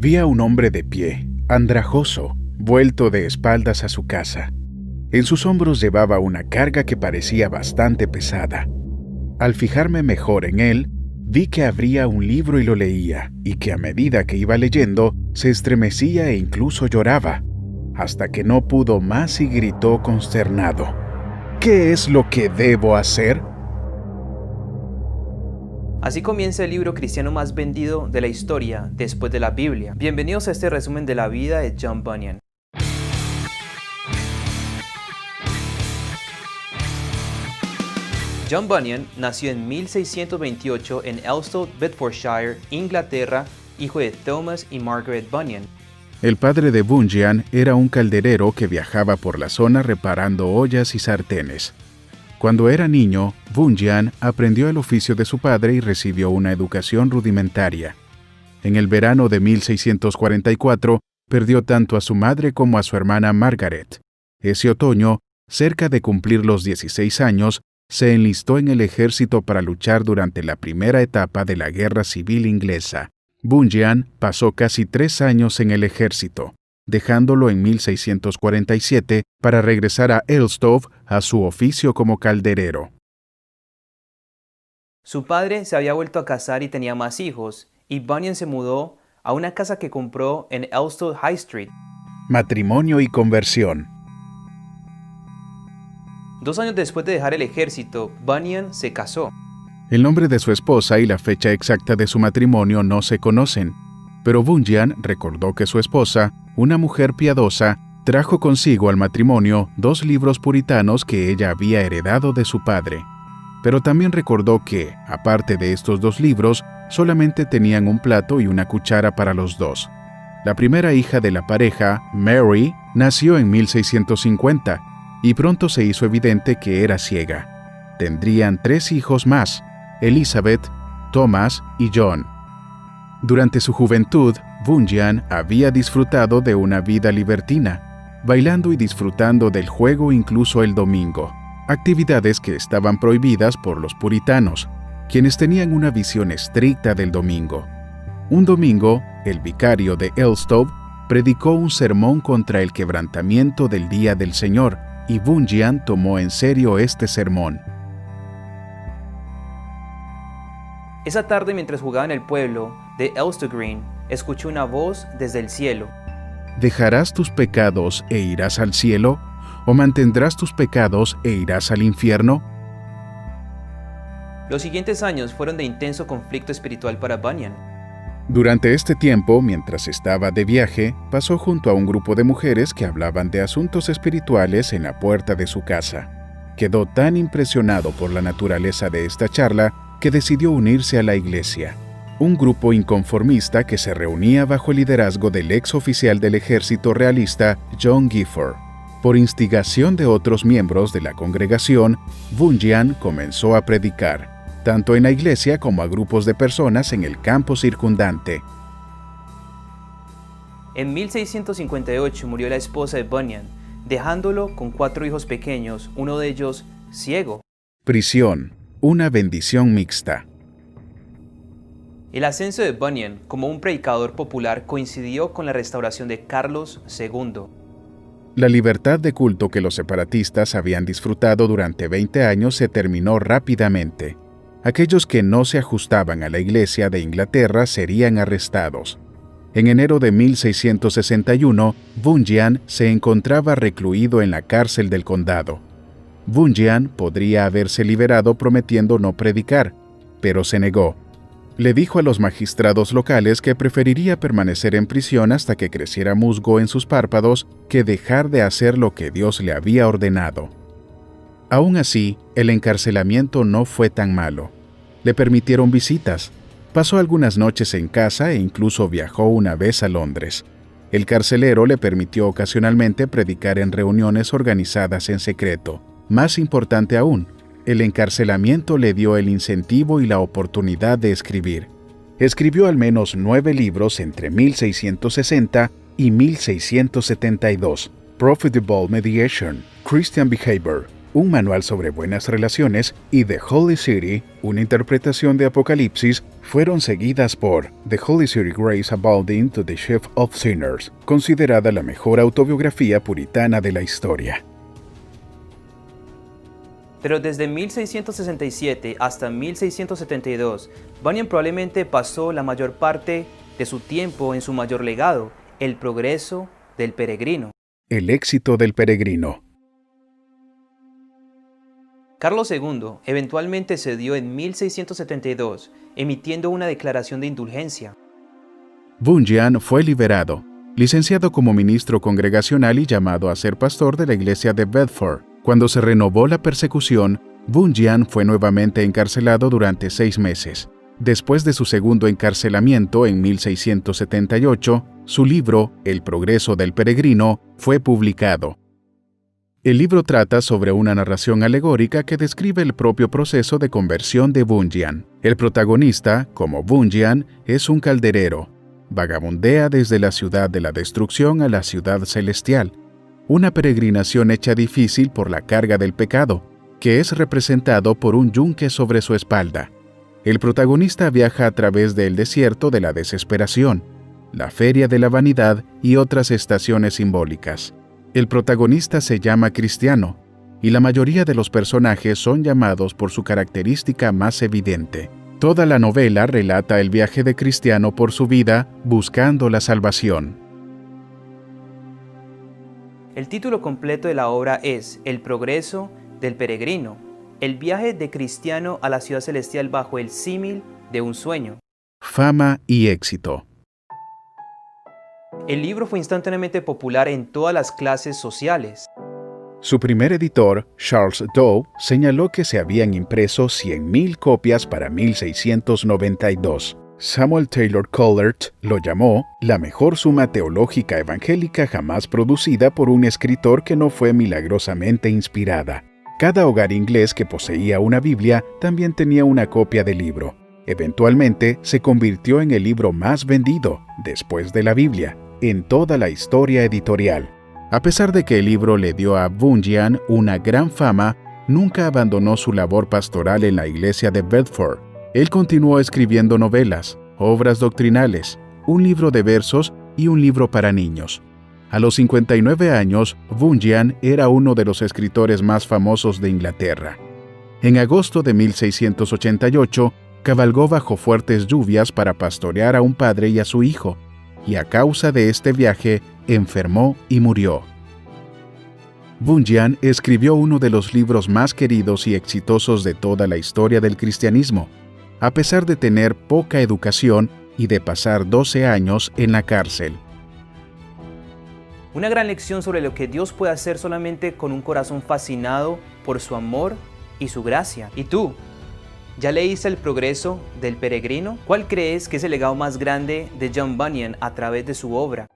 Vi a un hombre de pie, andrajoso, vuelto de espaldas a su casa. En sus hombros llevaba una carga que parecía bastante pesada. Al fijarme mejor en él, vi que abría un libro y lo leía, y que a medida que iba leyendo, se estremecía e incluso lloraba, hasta que no pudo más y gritó consternado: ¿Qué es lo que debo hacer? Así comienza el libro cristiano más vendido de la historia después de la Biblia. Bienvenidos a este resumen de la vida de John Bunyan. John Bunyan nació en 1628 en Elstow, Bedfordshire, Inglaterra, hijo de Thomas y Margaret Bunyan. El padre de Bunyan era un calderero que viajaba por la zona reparando ollas y sartenes. Cuando era niño, Bunyan aprendió el oficio de su padre y recibió una educación rudimentaria. En el verano de 1644, perdió tanto a su madre como a su hermana Margaret. Ese otoño, cerca de cumplir los 16 años, se enlistó en el ejército para luchar durante la primera etapa de la Guerra Civil Inglesa. Bunyan pasó casi 3 años en el ejército, dejándolo en 1647 para regresar a Elstow a su oficio como calderero. Su padre se había vuelto a casar y tenía más hijos, y Bunyan se mudó a una casa que compró en Elstow High Street. Matrimonio y conversión. 2 años después de dejar el ejército, Bunyan se casó. El nombre de su esposa y la fecha exacta de su matrimonio no se conocen, pero Bunyan recordó que su esposa, una mujer piadosa, trajo consigo al matrimonio 2 libros puritanos que ella había heredado de su padre. Pero también recordó que, aparte de estos 2 libros, solamente tenían un plato y una cuchara para los dos. La primera hija de la pareja, Mary, nació en 1650, y pronto se hizo evidente que era ciega. Tendrían 3 hijos más: Elizabeth, Thomas y John. Durante su juventud, Bunyan había disfrutado de una vida libertina, bailando y disfrutando del juego incluso el domingo, actividades que estaban prohibidas por los puritanos, quienes tenían una visión estricta del domingo. Un domingo, el vicario de Elstow predicó un sermón contra el quebrantamiento del Día del Señor, y Bunyan tomó en serio este sermón. Esa tarde, mientras jugaba en el pueblo de Elstow Green, escuchó una voz desde el cielo. ¿Dejarás tus pecados e irás al cielo? ¿O mantendrás tus pecados e irás al infierno? Los siguientes años fueron de intenso conflicto espiritual para Bunyan. Durante este tiempo, mientras estaba de viaje, pasó junto a un grupo de mujeres que hablaban de asuntos espirituales en la puerta de su casa. Quedó tan impresionado por la naturaleza de esta charla que decidió unirse a la iglesia, un grupo inconformista que se reunía bajo el liderazgo del ex oficial del ejército realista John Gifford. Por instigación de otros miembros de la congregación, Bunyan comenzó a predicar, tanto en la iglesia como a grupos de personas en el campo circundante. En 1658 murió la esposa de Bunyan, dejándolo con 4 hijos pequeños, uno de ellos ciego. Prisión, una bendición mixta. El ascenso de Bunyan como un predicador popular coincidió con la restauración de Carlos II. La libertad de culto que los separatistas habían disfrutado durante 20 años se terminó rápidamente. Aquellos que no se ajustaban a la Iglesia de Inglaterra serían arrestados. En enero de 1661, Bunyan se encontraba recluido en la cárcel del condado. Bunyan podría haberse liberado prometiendo no predicar, pero se negó. Le dijo a los magistrados locales que preferiría permanecer en prisión hasta que creciera musgo en sus párpados que dejar de hacer lo que Dios le había ordenado. Aún así, el encarcelamiento no fue tan malo. Le permitieron visitas. Pasó algunas noches en casa e incluso viajó una vez a Londres. El carcelero le permitió ocasionalmente predicar en reuniones organizadas en secreto. Más importante aún, el encarcelamiento le dio el incentivo y la oportunidad de escribir. Escribió al menos 9 libros entre 1660 y 1672. Profitable Mediation, Christian Behavior, un manual sobre buenas relaciones, y The Holy City, una interpretación de Apocalipsis, fueron seguidas por The Holy City Grace Abounding to the Chief of Sinners, considerada la mejor autobiografía puritana de la historia. Pero desde 1667 hasta 1672, Bunyan probablemente pasó la mayor parte de su tiempo en su mayor legado, el progreso del peregrino. El éxito del peregrino. Carlos II eventualmente cedió en 1672, emitiendo una declaración de indulgencia. Bunyan fue liberado, licenciado como ministro congregacional y llamado a ser pastor de la iglesia de Bedford. Cuando se renovó la persecución, Bunyan fue nuevamente encarcelado durante 6 meses. Después de su segundo encarcelamiento en 1678, su libro, El progreso del peregrino, fue publicado. El libro trata sobre una narración alegórica que describe el propio proceso de conversión de Bunyan. El protagonista, como Bunyan, es un calderero. Vagabundea desde la ciudad de la destrucción a la ciudad celestial, una peregrinación hecha difícil por la carga del pecado, que es representado por un yunque sobre su espalda. El protagonista viaja a través del desierto de la desesperación, la feria de la vanidad y otras estaciones simbólicas. El protagonista se llama Cristiano, y la mayoría de los personajes son llamados por su característica más evidente. Toda la novela relata el viaje de Cristiano por su vida buscando la salvación. El título completo de la obra es El progreso del peregrino, el viaje de Cristiano a la ciudad celestial bajo el símil de un sueño. Fama y éxito. El libro fue instantáneamente popular en todas las clases sociales. Su primer editor, Charles Dow, señaló que se habían impreso 100,000 copias para 1692. Samuel Taylor Coleridge lo llamó la mejor suma teológica evangélica jamás producida por un escritor que no fue milagrosamente inspirada. Cada hogar inglés que poseía una Biblia también tenía una copia del libro. Eventualmente se convirtió en el libro más vendido, después de la Biblia, en toda la historia editorial. A pesar de que el libro le dio a Bunyan una gran fama, nunca abandonó su labor pastoral en la iglesia de Bedford. Él continuó escribiendo novelas, obras doctrinales, un libro de versos y un libro para niños. A los 59 años, Bunyan era uno de los escritores más famosos de Inglaterra. En agosto de 1688, cabalgó bajo fuertes lluvias para pastorear a un padre y a su hijo, y a causa de este viaje, enfermó y murió. Bunyan escribió uno de los libros más queridos y exitosos de toda la historia del cristianismo, a pesar de tener poca educación y de pasar 12 años en la cárcel. Una gran lección sobre lo que Dios puede hacer solamente con un corazón fascinado por su amor y su gracia. ¿Y tú? ¿Ya leíste El progreso del peregrino? ¿Cuál crees que es el legado más grande de John Bunyan a través de su obra?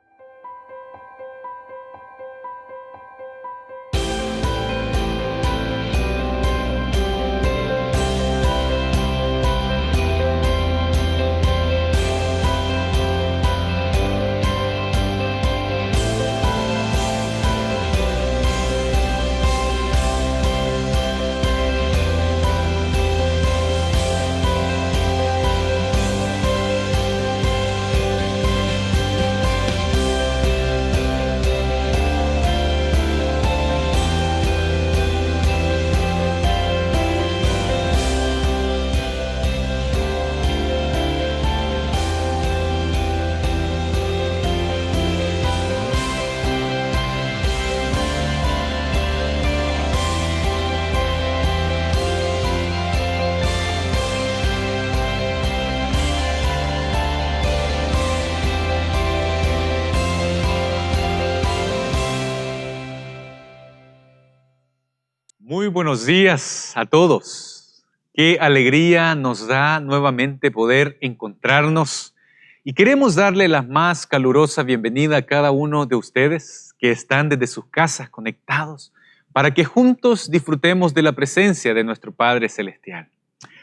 Muy buenos días a todos. Qué alegría nos da nuevamente poder encontrarnos y queremos darle la más calurosa bienvenida a cada uno de ustedes que están desde sus casas conectados para que juntos disfrutemos de la presencia de nuestro Padre Celestial.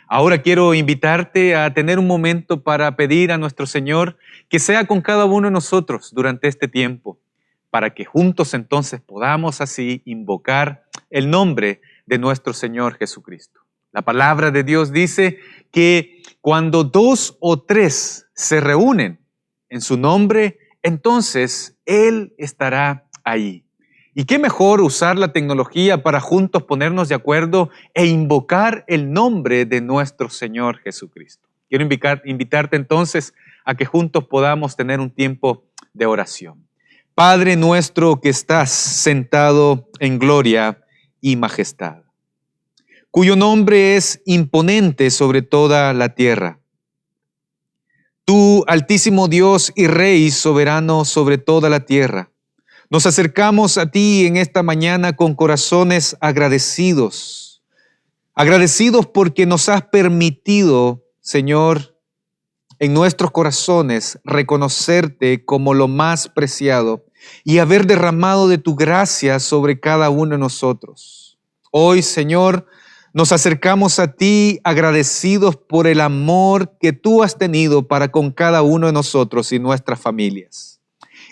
Ahora quiero invitarte a tener un momento para pedir a nuestro Señor que sea con cada uno de nosotros durante este tiempo, para que juntos entonces podamos así invocar el nombre de nuestro Señor Jesucristo. La palabra de Dios dice que cuando 2 o 3 se reúnen en su nombre, entonces Él estará ahí. ¿Y qué mejor usar la tecnología para juntos ponernos de acuerdo e invocar el nombre de nuestro Señor Jesucristo? Quiero invitarte entonces a que juntos podamos tener un tiempo de oración. Padre nuestro que estás sentado en gloria y majestad, cuyo nombre es imponente sobre toda la tierra. Tú, Altísimo Dios y Rey soberano sobre toda la tierra, nos acercamos a ti en esta mañana con corazones agradecidos. Agradecidos porque nos has permitido, Señor, en nuestros corazones reconocerte como lo más preciado y haber derramado de tu gracia sobre cada uno de nosotros. Hoy, Señor, nos acercamos a ti agradecidos por el amor que tú has tenido para con cada uno de nosotros y nuestras familias.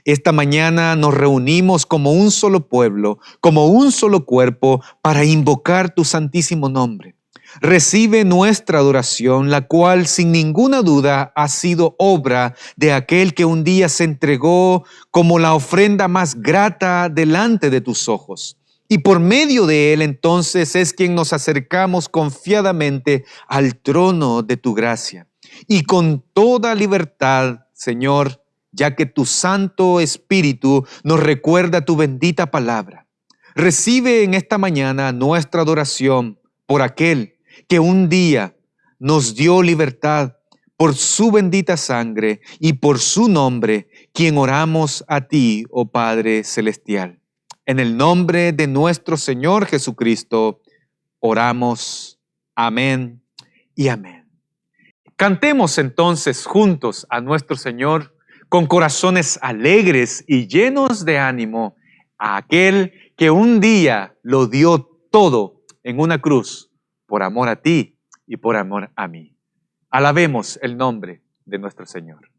Esta mañana nos reunimos como un solo pueblo, como un solo cuerpo, para invocar tu santísimo nombre. Recibe nuestra adoración, la cual sin ninguna duda ha sido obra de aquel que un día se entregó como la ofrenda más grata delante de tus ojos. Y por medio de él entonces es quien nos acercamos confiadamente al trono de tu gracia. Y con toda libertad, Señor, ya que tu Santo Espíritu nos recuerda tu bendita palabra. Recibe en esta mañana nuestra adoración por aquel que un día nos dio libertad por su bendita sangre y por su nombre, quien oramos a ti, oh Padre Celestial. En el nombre de nuestro Señor Jesucristo, oramos. Amén y amén. Cantemos entonces juntos a nuestro Señor con corazones alegres y llenos de ánimo a aquel que un día lo dio todo en una cruz por amor a ti y por amor a mí. Alabemos el nombre de nuestro Señor.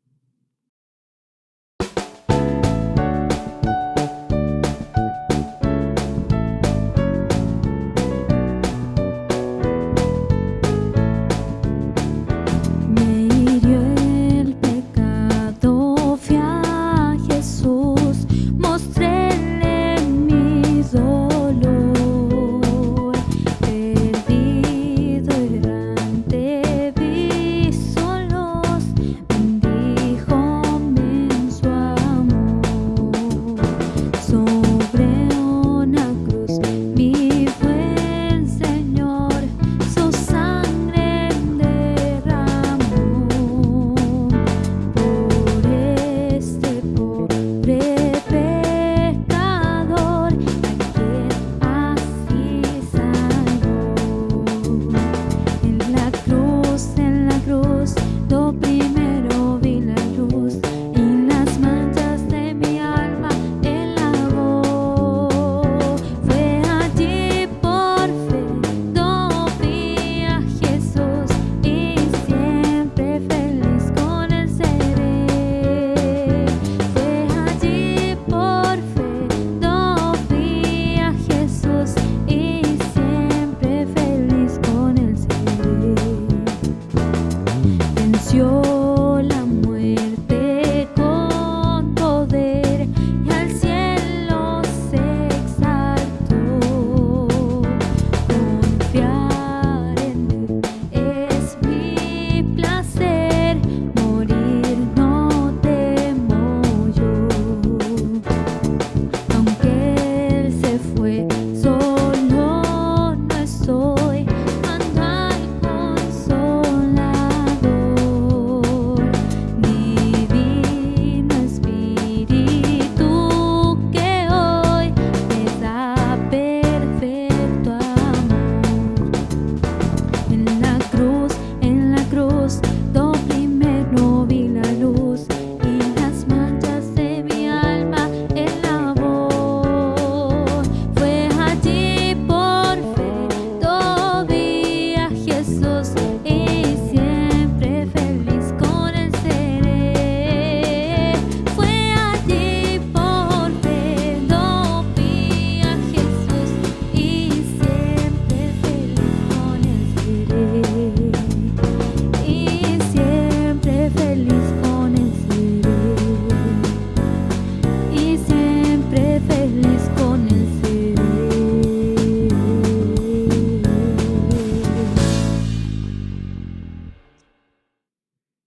Perdido errante vi solos, bendito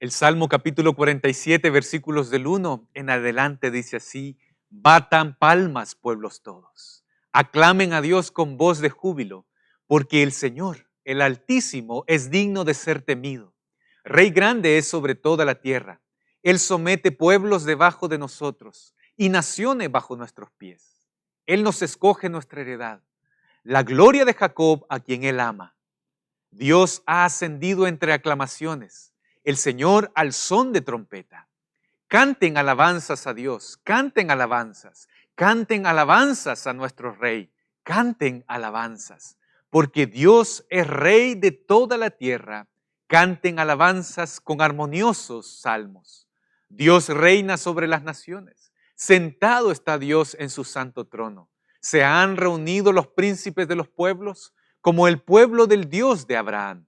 El Salmo capítulo 47, versículos del 1 en adelante dice así: batan palmas, pueblos todos, aclamen a Dios con voz de júbilo, porque el Señor, el Altísimo, es digno de ser temido. Rey grande es sobre toda la tierra. Él somete pueblos debajo de nosotros y naciones bajo nuestros pies. Él nos escoge nuestra heredad, la gloria de Jacob a quien Él ama. Dios ha ascendido entre aclamaciones, el Señor al son de trompeta. Canten alabanzas a Dios, canten alabanzas a nuestro Rey, canten alabanzas, porque Dios es Rey de toda la tierra. Canten alabanzas con armoniosos salmos. Dios reina sobre las naciones, sentado está Dios en su santo trono. Se han reunido los príncipes de los pueblos, como el pueblo del Dios de Abraham,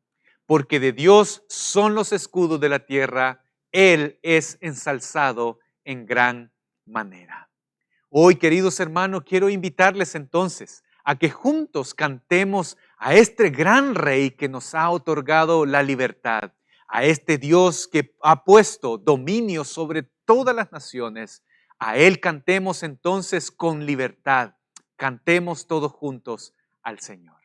porque de Dios son los escudos de la tierra. Él es ensalzado en gran manera. Hoy, queridos hermanos, quiero invitarles entonces a que juntos cantemos a este gran Rey que nos ha otorgado la libertad, a este Dios que ha puesto dominio sobre todas las naciones. A Él cantemos entonces con libertad. Cantemos todos juntos al Señor.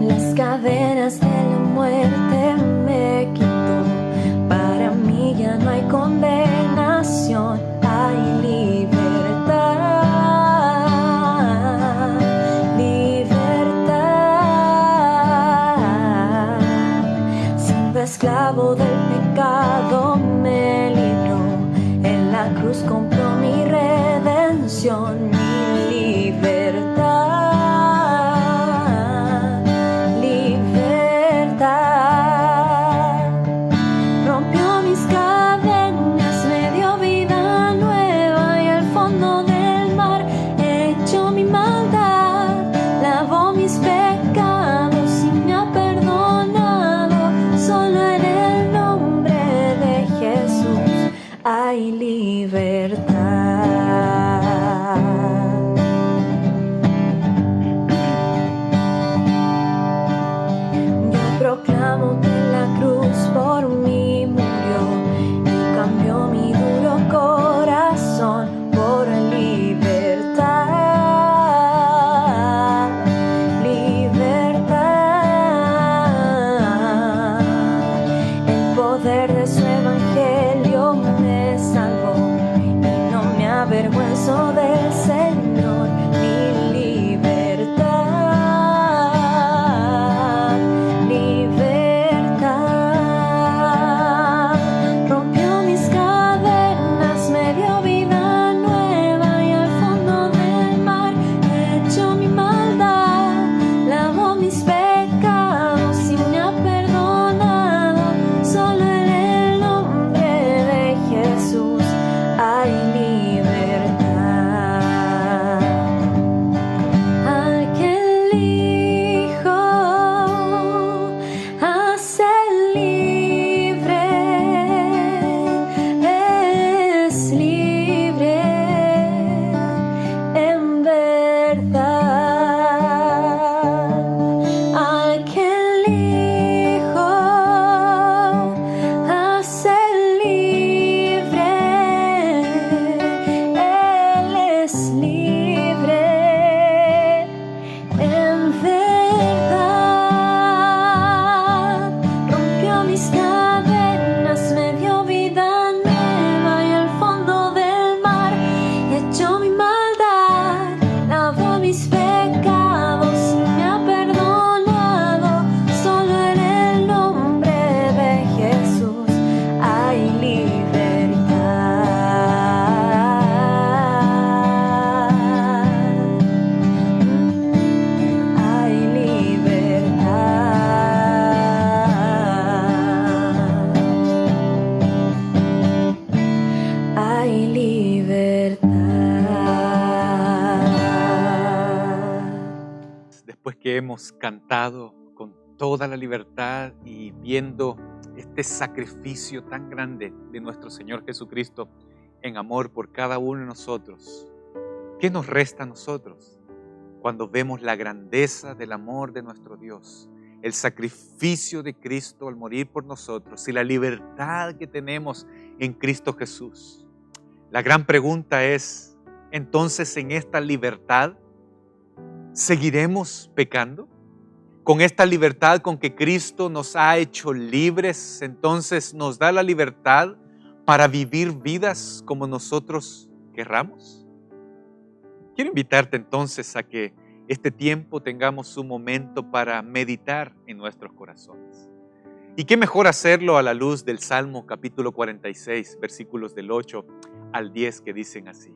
Las cadenas de la muerte me quitó. Para mí ya no hay condenación, hay libertad, libertad. Siendo esclavo del pecado me libró. En la cruz compró mi redención, mi libertad. Hay libertad. Yo proclamo que la cruz por mí murió y cambió mi duro corazón por libertad, libertad. El poder de su evangelio me salvó y no me avergüenzo del Señor. Mi libertad, libertad. Rompió mis cadenas, me dio vida nueva y al fondo del mar echó mi maldad, lavó mis pecados y me ha perdonado. Solo en el nombre de Jesús hay libertad. Al que elijo hace libre, es libre en verdad. Al que elijo hace libre, Él es libre en verdad. Rompió mis cadenas, me dio vida nueva y al fondo del mar echó mi maldad, lavó mis pecados y me ha perdonado. Solo en el nombre de Jesús hay libertad. Hay libertad. Hay libertad. Después que hemos cantado con toda la libertad y viendo este sacrificio tan grande de nuestro Señor Jesucristo en amor por cada uno de nosotros, ¿qué nos resta a nosotros? cuando vemos la grandeza del amor de nuestro Dios, el sacrificio de Cristo al morir por nosotros y la libertad que tenemos en Cristo Jesús. La gran pregunta es, entonces, en esta libertad, ¿seguiremos pecando? Con esta libertad con que Cristo nos ha hecho libres, entonces nos da la libertad para vivir vidas como nosotros querramos. Quiero invitarte entonces a que este tiempo tengamos un momento para meditar en nuestros corazones. Y qué mejor hacerlo a la luz del Salmo capítulo 46, versículos del 8 al 10 que dicen así: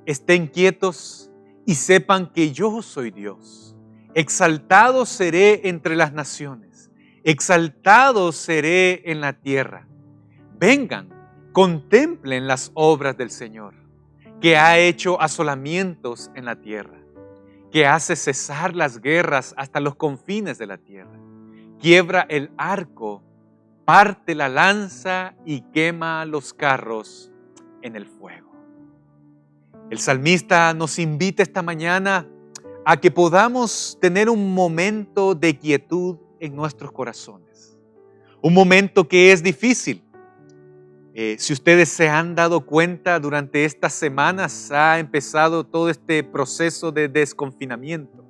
Estén quietos y sepan que yo soy Dios. Exaltado seré entre las naciones, exaltado seré en la tierra. Vengan, contemplen las obras del Señor, que ha hecho asolamientos en la tierra, que hace cesar las guerras hasta los confines de la tierra. Quiebra el arco, parte la lanza y quema los carros en el fuego. El salmista nos invita esta mañana a que podamos tener un momento de quietud en nuestros corazones. Un momento que es difícil. Si ustedes se han dado cuenta, durante estas semanas ha empezado todo este proceso de desconfinamiento.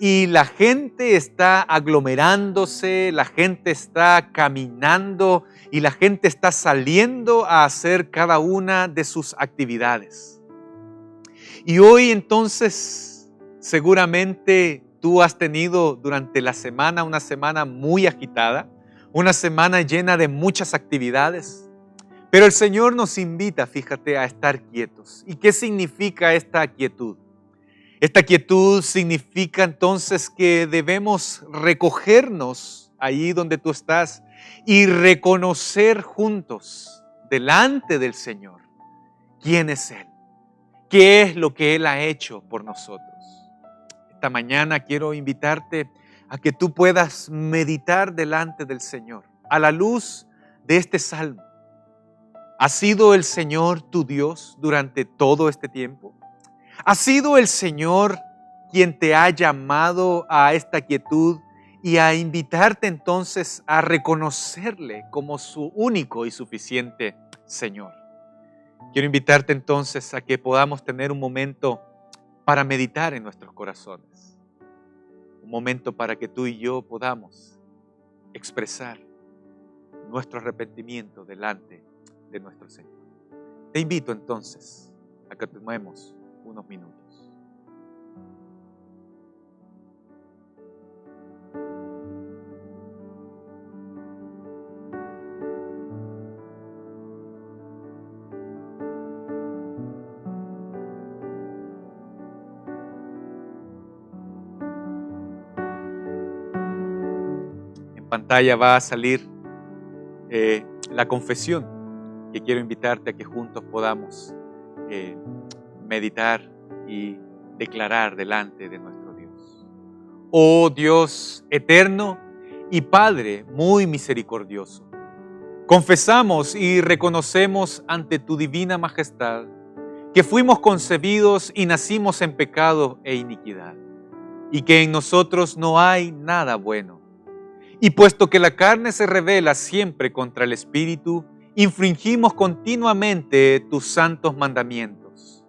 Y la gente está aglomerándose, la gente está caminando y la gente está saliendo a hacer cada una de sus actividades. Y hoy entonces, seguramente tú has tenido durante la semana una semana muy agitada, una semana llena de muchas actividades. Pero el Señor nos invita, fíjate, a estar quietos. ¿Y qué significa esta quietud? Esta quietud significa entonces que debemos recogernos ahí donde tú estás y reconocer juntos delante del Señor quién es Él, qué es lo que Él ha hecho por nosotros. Esta mañana quiero invitarte a que tú puedas meditar delante del Señor a la luz de este salmo. ¿Ha sido el Señor tu Dios durante todo este tiempo? ¿Ha sido el Señor quien te ha llamado a esta quietud y a invitarte entonces a reconocerle como su único y suficiente Señor? Quiero invitarte entonces a que podamos tener un momento para meditar en nuestros corazones. Un momento para que tú y yo podamos expresar nuestro arrepentimiento delante de nuestro Señor. Te invito entonces a que tomemos unos minutos. En pantalla va a salir la confesión que quiero invitarte a que juntos podamos meditar y declarar delante de nuestro Dios. Oh Dios eterno y Padre muy misericordioso, confesamos y reconocemos ante tu divina majestad que fuimos concebidos y nacimos en pecado e iniquidad, y que en nosotros no hay nada bueno. Y puesto que la carne se rebela siempre contra el Espíritu, infringimos continuamente tus santos mandamientos.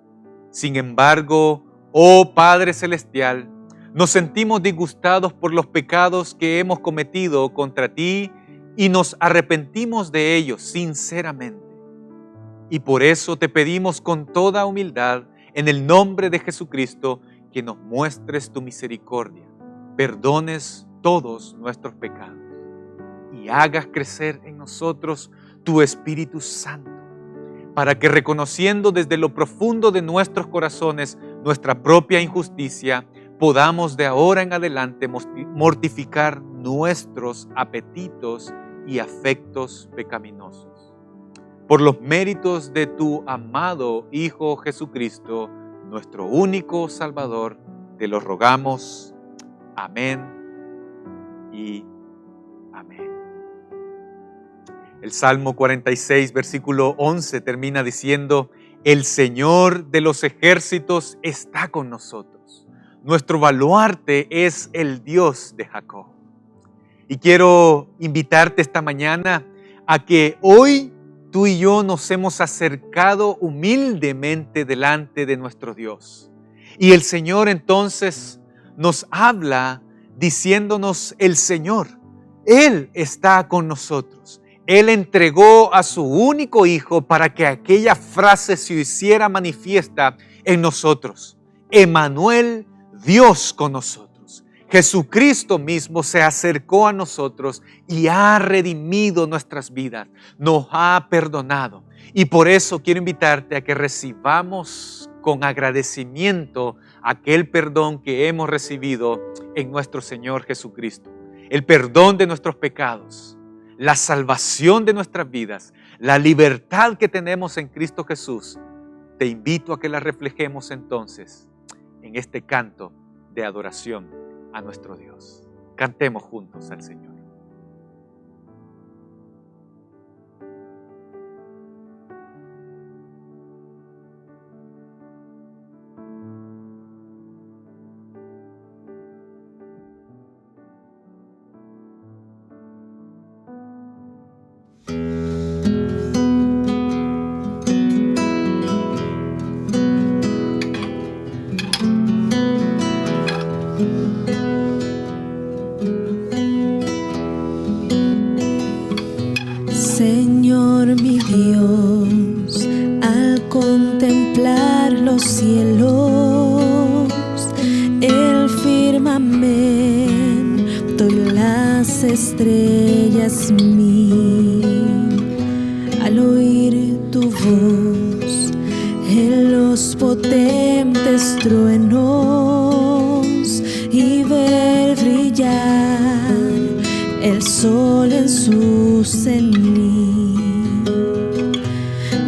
Sin embargo, oh Padre Celestial, nos sentimos disgustados por los pecados que hemos cometido contra ti y nos arrepentimos de ellos sinceramente. Y por eso te pedimos con toda humildad, en el nombre de Jesucristo, que nos muestres tu misericordia, perdones todos nuestros pecados y hagas crecer en nosotros tu Espíritu Santo, para que reconociendo desde lo profundo de nuestros corazones nuestra propia injusticia, podamos de ahora en adelante mortificar nuestros apetitos y afectos pecaminosos. Por los méritos de tu amado Hijo Jesucristo, nuestro único Salvador, te lo rogamos. Amén y amén. El Salmo 46, versículo 11 termina diciendo: el Señor de los ejércitos está con nosotros. Nuestro baluarte es el Dios de Jacob. Y quiero invitarte esta mañana a que hoy tú y yo nos hemos acercado humildemente delante de nuestro Dios. Y el Señor entonces nos habla diciéndonos: el Señor, Él está con nosotros. Él entregó a su único Hijo para que aquella frase se hiciera manifiesta en nosotros. Emmanuel, Dios con nosotros. Jesucristo mismo se acercó a nosotros y ha redimido nuestras vidas, nos ha perdonado. Y por eso quiero invitarte a que recibamos con agradecimiento aquel perdón que hemos recibido en nuestro Señor Jesucristo. El perdón de nuestros pecados, la salvación de nuestras vidas, la libertad que tenemos en Cristo Jesús. Te invito a que la reflejemos entonces en este canto de adoración a nuestro Dios. Cantemos juntos al Señor. Señor mi Dios, al contemplar los cielos, el firmamento y las estrellas al oír tu voz, en los potentes truenos y ver brillar el sol en su cenit.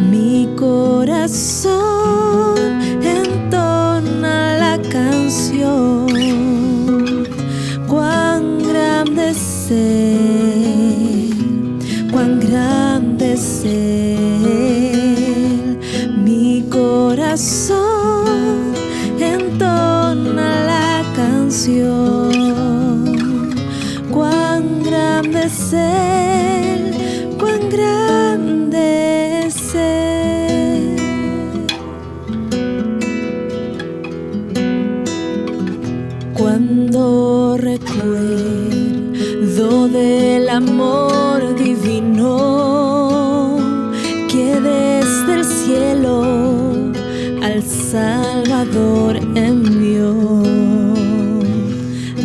Mi corazón entona la canción. Cuán grande es Él, cuán grande es Él. Mi corazón entona la canción. Cuán grande es Él, cuán grande es Él. Cuando recuerdo del amor divino que desde el cielo al Salvador envió,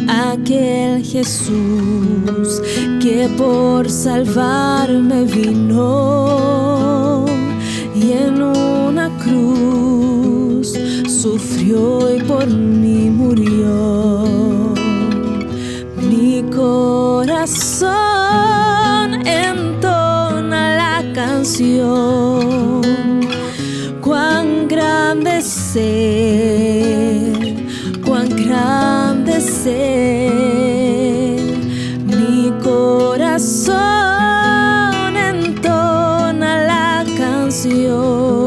aquel Jesús que por salvarme vino y en una cruz sufrió y por mí murió. Mi corazón entona la canción. Cuán grande es Él, cuán grande es Él. Mi corazón entona la canción.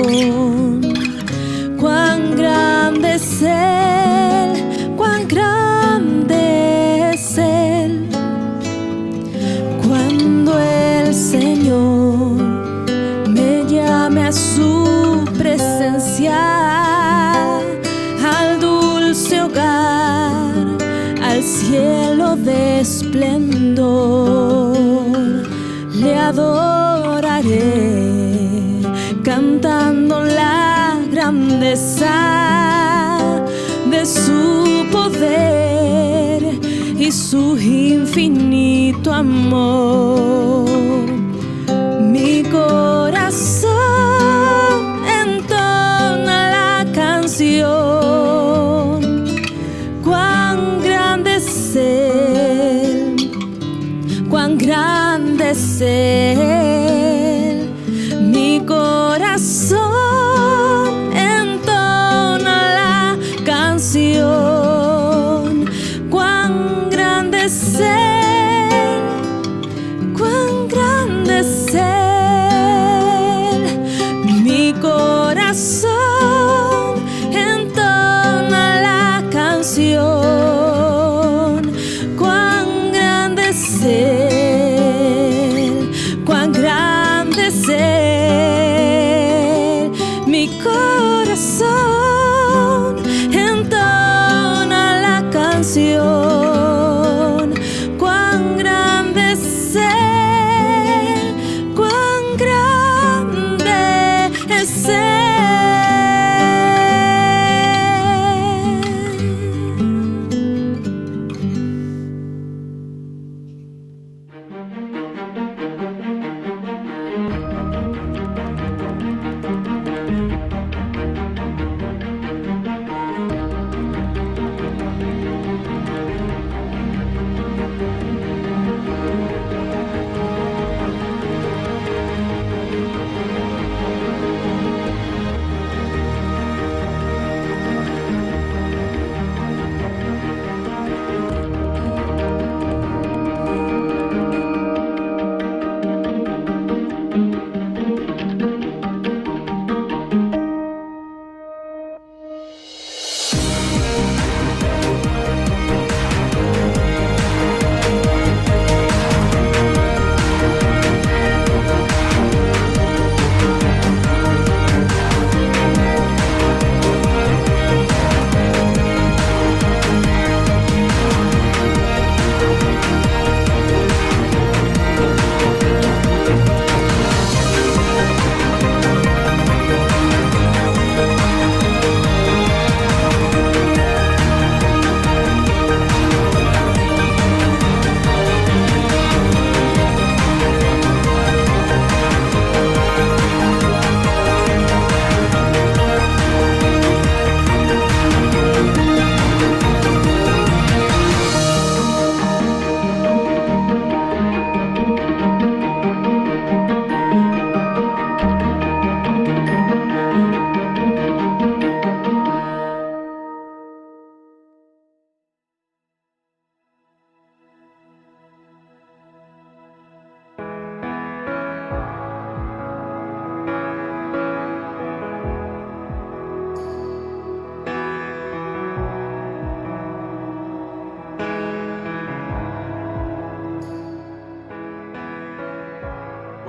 Cuán grande es Él, cuán grande es Él. Cuando el Señor me llame a su presencia, al dulce hogar, al cielo de esplendor, le adoraré cantando la grandeza de su poder y su infinito amor. Mi corazón entona la canción. Cuán grande es Él, cuán grande es Él. Mi corazón entona la canción. Cuán grande es Él, cuán grande es Él. Mi corazón entona la canción.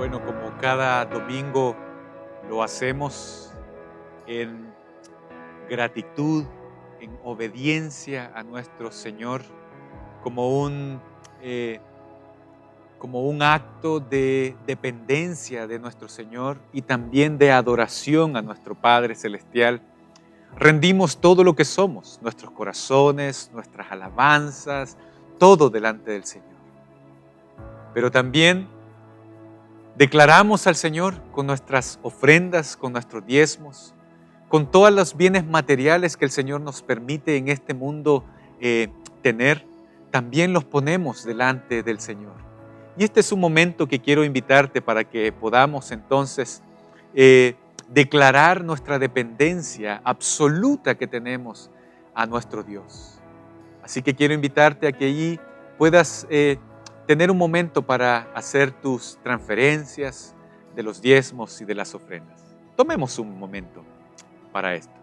Bueno, como cada domingo lo hacemos en gratitud, en obediencia a nuestro Señor, como un acto de dependencia de nuestro Señor y también de adoración a nuestro Padre Celestial. Rendimos todo lo que somos, nuestros corazones, nuestras alabanzas, todo delante del Señor. Pero también declaramos al Señor con nuestras ofrendas, con nuestros diezmos, con todos los bienes materiales que el Señor nos permite en este mundo tener, también los ponemos delante del Señor. Y este es un momento que quiero invitarte para que podamos entonces declarar nuestra dependencia absoluta que tenemos a nuestro Dios. Así que quiero invitarte a que allí puedas tener un momento para hacer tus transferencias de los diezmos y de las ofrendas. Tomemos un momento para esto.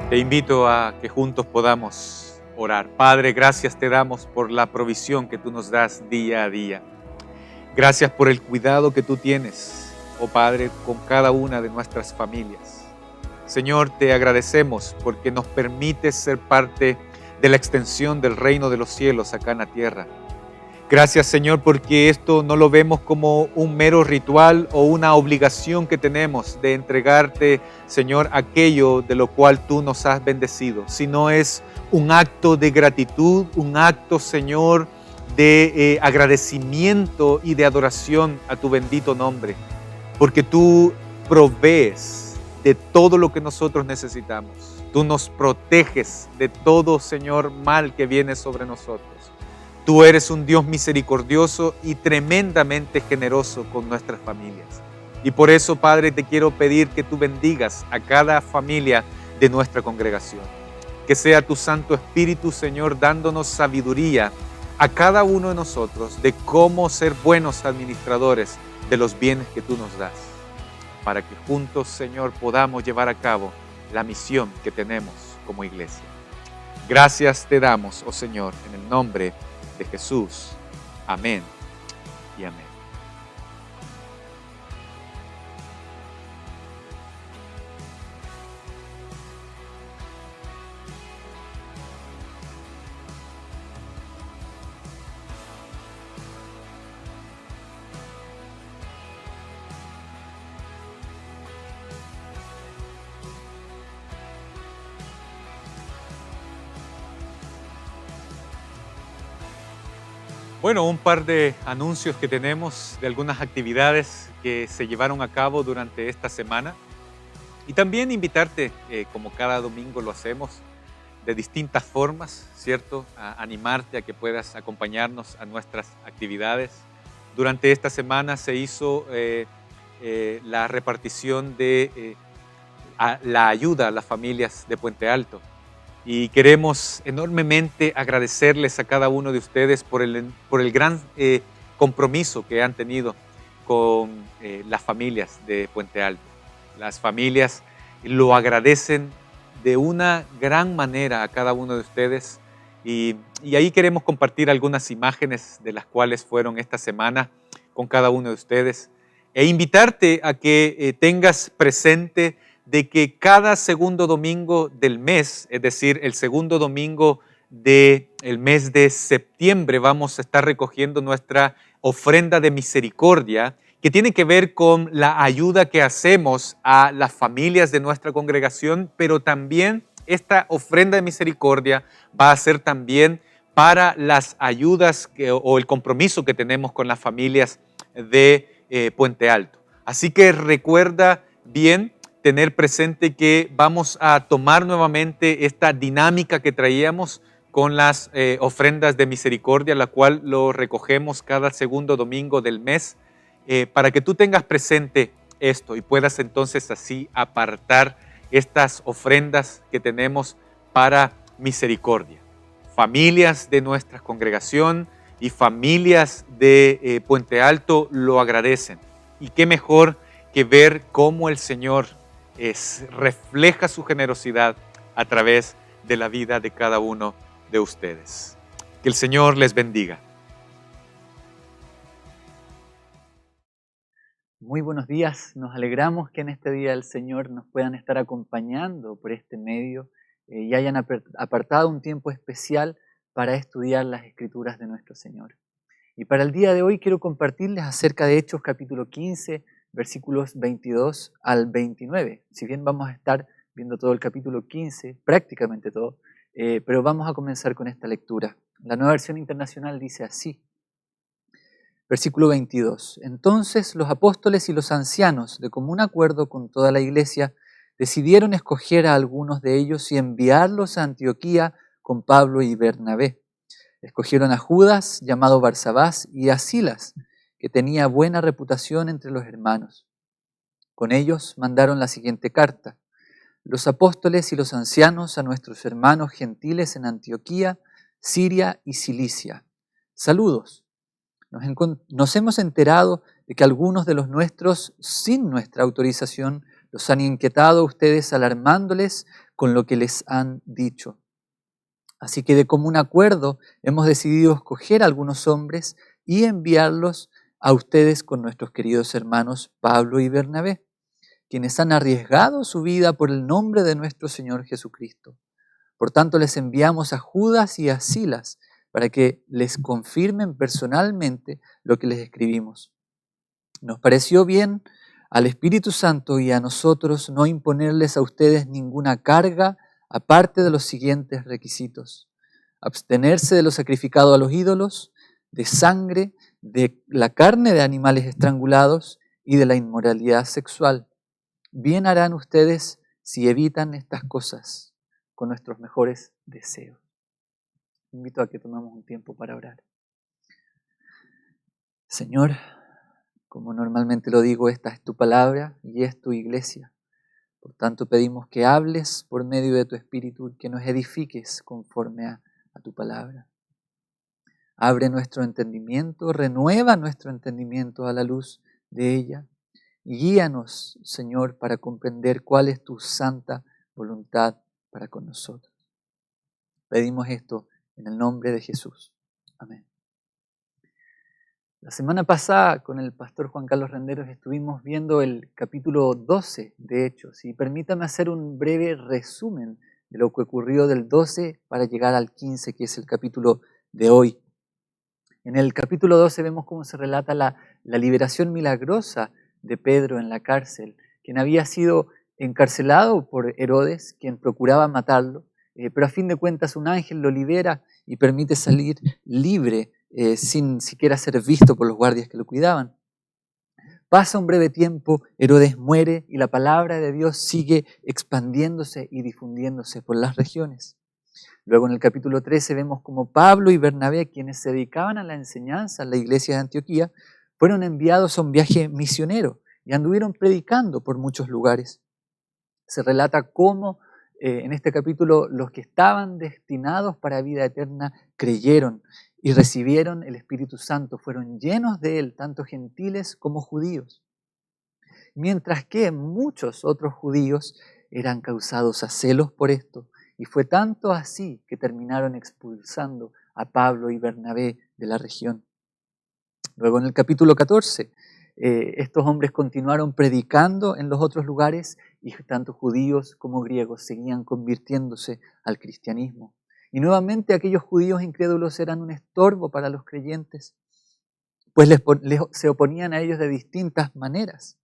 Te invito a que juntos podamos orar. Padre, gracias te damos por la provisión que tú nos das día a día. Gracias por el cuidado que tú tienes, oh Padre, con cada una de nuestras familias. Señor, te agradecemos porque nos permites ser parte de la extensión del reino de los cielos acá en la tierra. Gracias, Señor, porque esto no lo vemos como un mero ritual o una obligación que tenemos de entregarte, Señor, aquello de lo cual tú nos has bendecido, sino es un acto de gratitud, un acto, Señor, de agradecimiento y de adoración a tu bendito nombre, porque tú provees de todo lo que nosotros necesitamos. Tú nos proteges de todo, Señor, mal que viene sobre nosotros. Tú eres un Dios misericordioso y tremendamente generoso con nuestras familias. Y por eso, Padre, te quiero pedir que tú bendigas a cada familia de nuestra congregación. Que sea tu Santo Espíritu, Señor, dándonos sabiduría a cada uno de nosotros de cómo ser buenos administradores de los bienes que tú nos das. Para que juntos, Señor, podamos llevar a cabo la misión que tenemos como iglesia. Gracias te damos, oh Señor, en el nombre de Jesús. Amén y amén. Bueno, un par de anuncios que tenemos de algunas actividades que se llevaron a cabo durante esta semana. Y también invitarte, como cada domingo lo hacemos, de distintas formas, ¿cierto? A animarte a que puedas acompañarnos a nuestras actividades. Durante esta semana se hizo la repartición de la ayuda a las familias de Puente Alto. Y queremos enormemente agradecerles a cada uno de ustedes por el gran compromiso que han tenido con las familias de Puente Alto. Las familias lo agradecen de una gran manera a cada uno de ustedes y ahí queremos compartir algunas imágenes de las cuales fueron esta semana con cada uno de ustedes e invitarte a que tengas presente de que cada segundo domingo del mes, es decir, el segundo domingo del mes de septiembre, vamos a estar recogiendo nuestra ofrenda de misericordia, que tiene que ver con la ayuda que hacemos a las familias de nuestra congregación, pero también esta ofrenda de misericordia va a ser también para las ayudas o el compromiso que tenemos con las familias de Puente Alto. Así que recuerda bien tener presente que vamos a tomar nuevamente esta dinámica que traíamos con las ofrendas de misericordia, la cual lo recogemos cada segundo domingo del mes, para que tú tengas presente esto y puedas entonces así apartar estas ofrendas que tenemos para misericordia. familias de nuestra congregación y familias de Puente Alto lo agradecen. Y qué mejor que ver cómo el Señor refleja su generosidad a través de la vida de cada uno de ustedes. Que el Señor les bendiga. Muy buenos días, nos alegramos que en este día el Señor nos puedan estar acompañando por este medio y hayan apartado un tiempo especial para estudiar las Escrituras de nuestro Señor. Y para el día de hoy quiero compartirles acerca de Hechos capítulo 15, versículos 22 al 29. Si bien vamos a estar viendo todo el capítulo 15, prácticamente todo, pero vamos a comenzar con esta lectura. La Nueva Versión Internacional dice así. Versículo 22. Entonces los apóstoles y los ancianos, de común acuerdo con toda la iglesia, decidieron escoger a algunos de ellos y enviarlos a Antioquía con Pablo y Bernabé. Escogieron a Judas, llamado Barsabás, y a Silas, que tenía buena reputación entre los hermanos. Con ellos mandaron la siguiente carta. Los apóstoles y los ancianos a nuestros hermanos gentiles en Antioquía, Siria y Cilicia. Saludos. Nos hemos enterado de que algunos de los nuestros, sin nuestra autorización, los han inquietado a ustedes alarmándoles con lo que les han dicho. Así que de común acuerdo hemos decidido escoger a algunos hombres y enviarlos a ustedes con nuestros queridos hermanos Pablo y Bernabé, quienes han arriesgado su vida por el nombre de nuestro Señor Jesucristo. Por tanto, les enviamos a Judas y a Silas, para que les confirmen personalmente lo que les escribimos. Nos pareció bien al Espíritu Santo y a nosotros no imponerles a ustedes ninguna carga aparte de los siguientes requisitos: abstenerse de lo sacrificado a los ídolos, de sangre, de la carne de animales estrangulados y de la inmoralidad sexual. Bien harán ustedes si evitan estas cosas con nuestros mejores deseos. Invito a que tomemos un tiempo para orar. Señor, como normalmente lo digo, esta es tu palabra y es tu iglesia. Por tanto, pedimos que hables por medio de tu Espíritu y que nos edifiques conforme a tu palabra. Abre nuestro entendimiento, renueva nuestro entendimiento a la luz de ella y guíanos, Señor, para comprender cuál es tu santa voluntad para con nosotros. Pedimos esto en el nombre de Jesús. Amén. La semana pasada con el pastor Juan Carlos Renderos estuvimos viendo el capítulo 12 de Hechos y permítame hacer un breve resumen de lo que ocurrió del 12 para llegar al 15, que es el capítulo de hoy. En el capítulo 12 vemos cómo se relata la liberación milagrosa de Pedro en la cárcel, quien había sido encarcelado por Herodes, quien procuraba matarlo. Pero a fin de cuentas un ángel lo libera y permite salir libre sin siquiera ser visto por los guardias que lo cuidaban. Pasa un breve tiempo, Herodes muere y la palabra de Dios sigue expandiéndose y difundiéndose por las regiones. Luego en el capítulo 13 vemos como Pablo y Bernabé, quienes se dedicaban a la enseñanza en la iglesia de Antioquía, fueron enviados a un viaje misionero y anduvieron predicando por muchos lugares. Se relata cómo en este capítulo los que estaban destinados para vida eterna creyeron y recibieron el Espíritu Santo, fueron llenos de él, tanto gentiles como judíos. Mientras que muchos otros judíos eran causados a celos por esto, y fue tanto así que terminaron expulsando a Pablo y Bernabé de la región. Luego en el capítulo 14, estos hombres continuaron predicando en los otros lugares y tanto judíos como griegos seguían convirtiéndose al cristianismo. Y nuevamente aquellos judíos incrédulos eran un estorbo para los creyentes, pues se oponían a ellos de distintas maneras.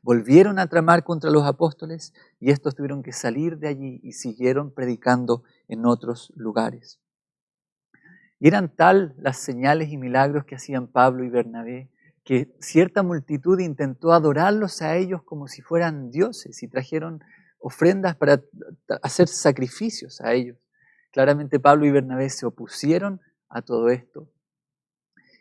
Volvieron a tramar contra los apóstoles y estos tuvieron que salir de allí y siguieron predicando en otros lugares. Y eran tal las señales y milagros que hacían Pablo y Bernabé que cierta multitud intentó adorarlos a ellos como si fueran dioses y trajeron ofrendas para hacer sacrificios a ellos. Claramente Pablo y Bernabé se opusieron a todo esto.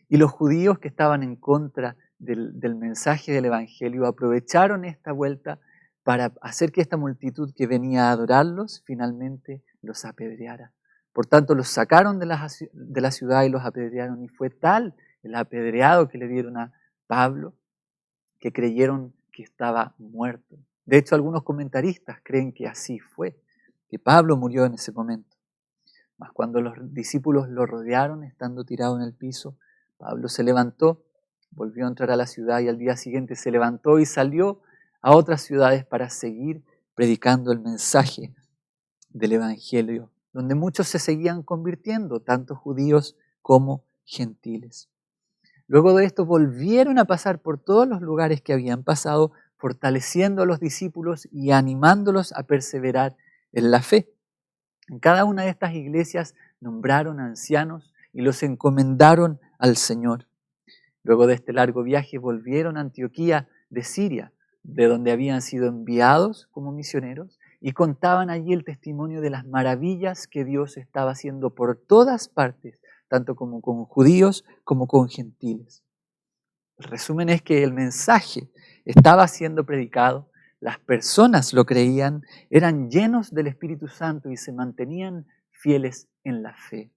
Y los judíos que estaban en contra del mensaje del Evangelio aprovecharon esta vuelta para hacer que esta multitud que venía a adorarlos finalmente los apedreara. Por tanto, los sacaron de la ciudad y los apedrearon. Y fue tal el apedreado que le dieron a Pablo que creyeron que estaba muerto. De hecho, algunos comentaristas creen que así fue, que Pablo murió en ese momento. Mas cuando los discípulos lo rodearon, estando tirado en el piso, Pablo se levantó, volvió a entrar a la ciudad y al día siguiente se levantó y salió a otras ciudades para seguir predicando el mensaje del Evangelio, donde muchos se seguían convirtiendo, tanto judíos como gentiles. Luego de esto volvieron a pasar por todos los lugares que habían pasado, fortaleciendo a los discípulos y animándolos a perseverar en la fe. En cada una de estas iglesias nombraron ancianos y los encomendaron al Señor. Luego de este largo viaje volvieron a Antioquía de Siria, de donde habían sido enviados como misioneros, y contaban allí el testimonio de las maravillas que Dios estaba haciendo por todas partes, tanto como con judíos como con gentiles. El resumen es que el mensaje estaba siendo predicado, las personas lo creían, eran llenos del Espíritu Santo y se mantenían fieles en la fe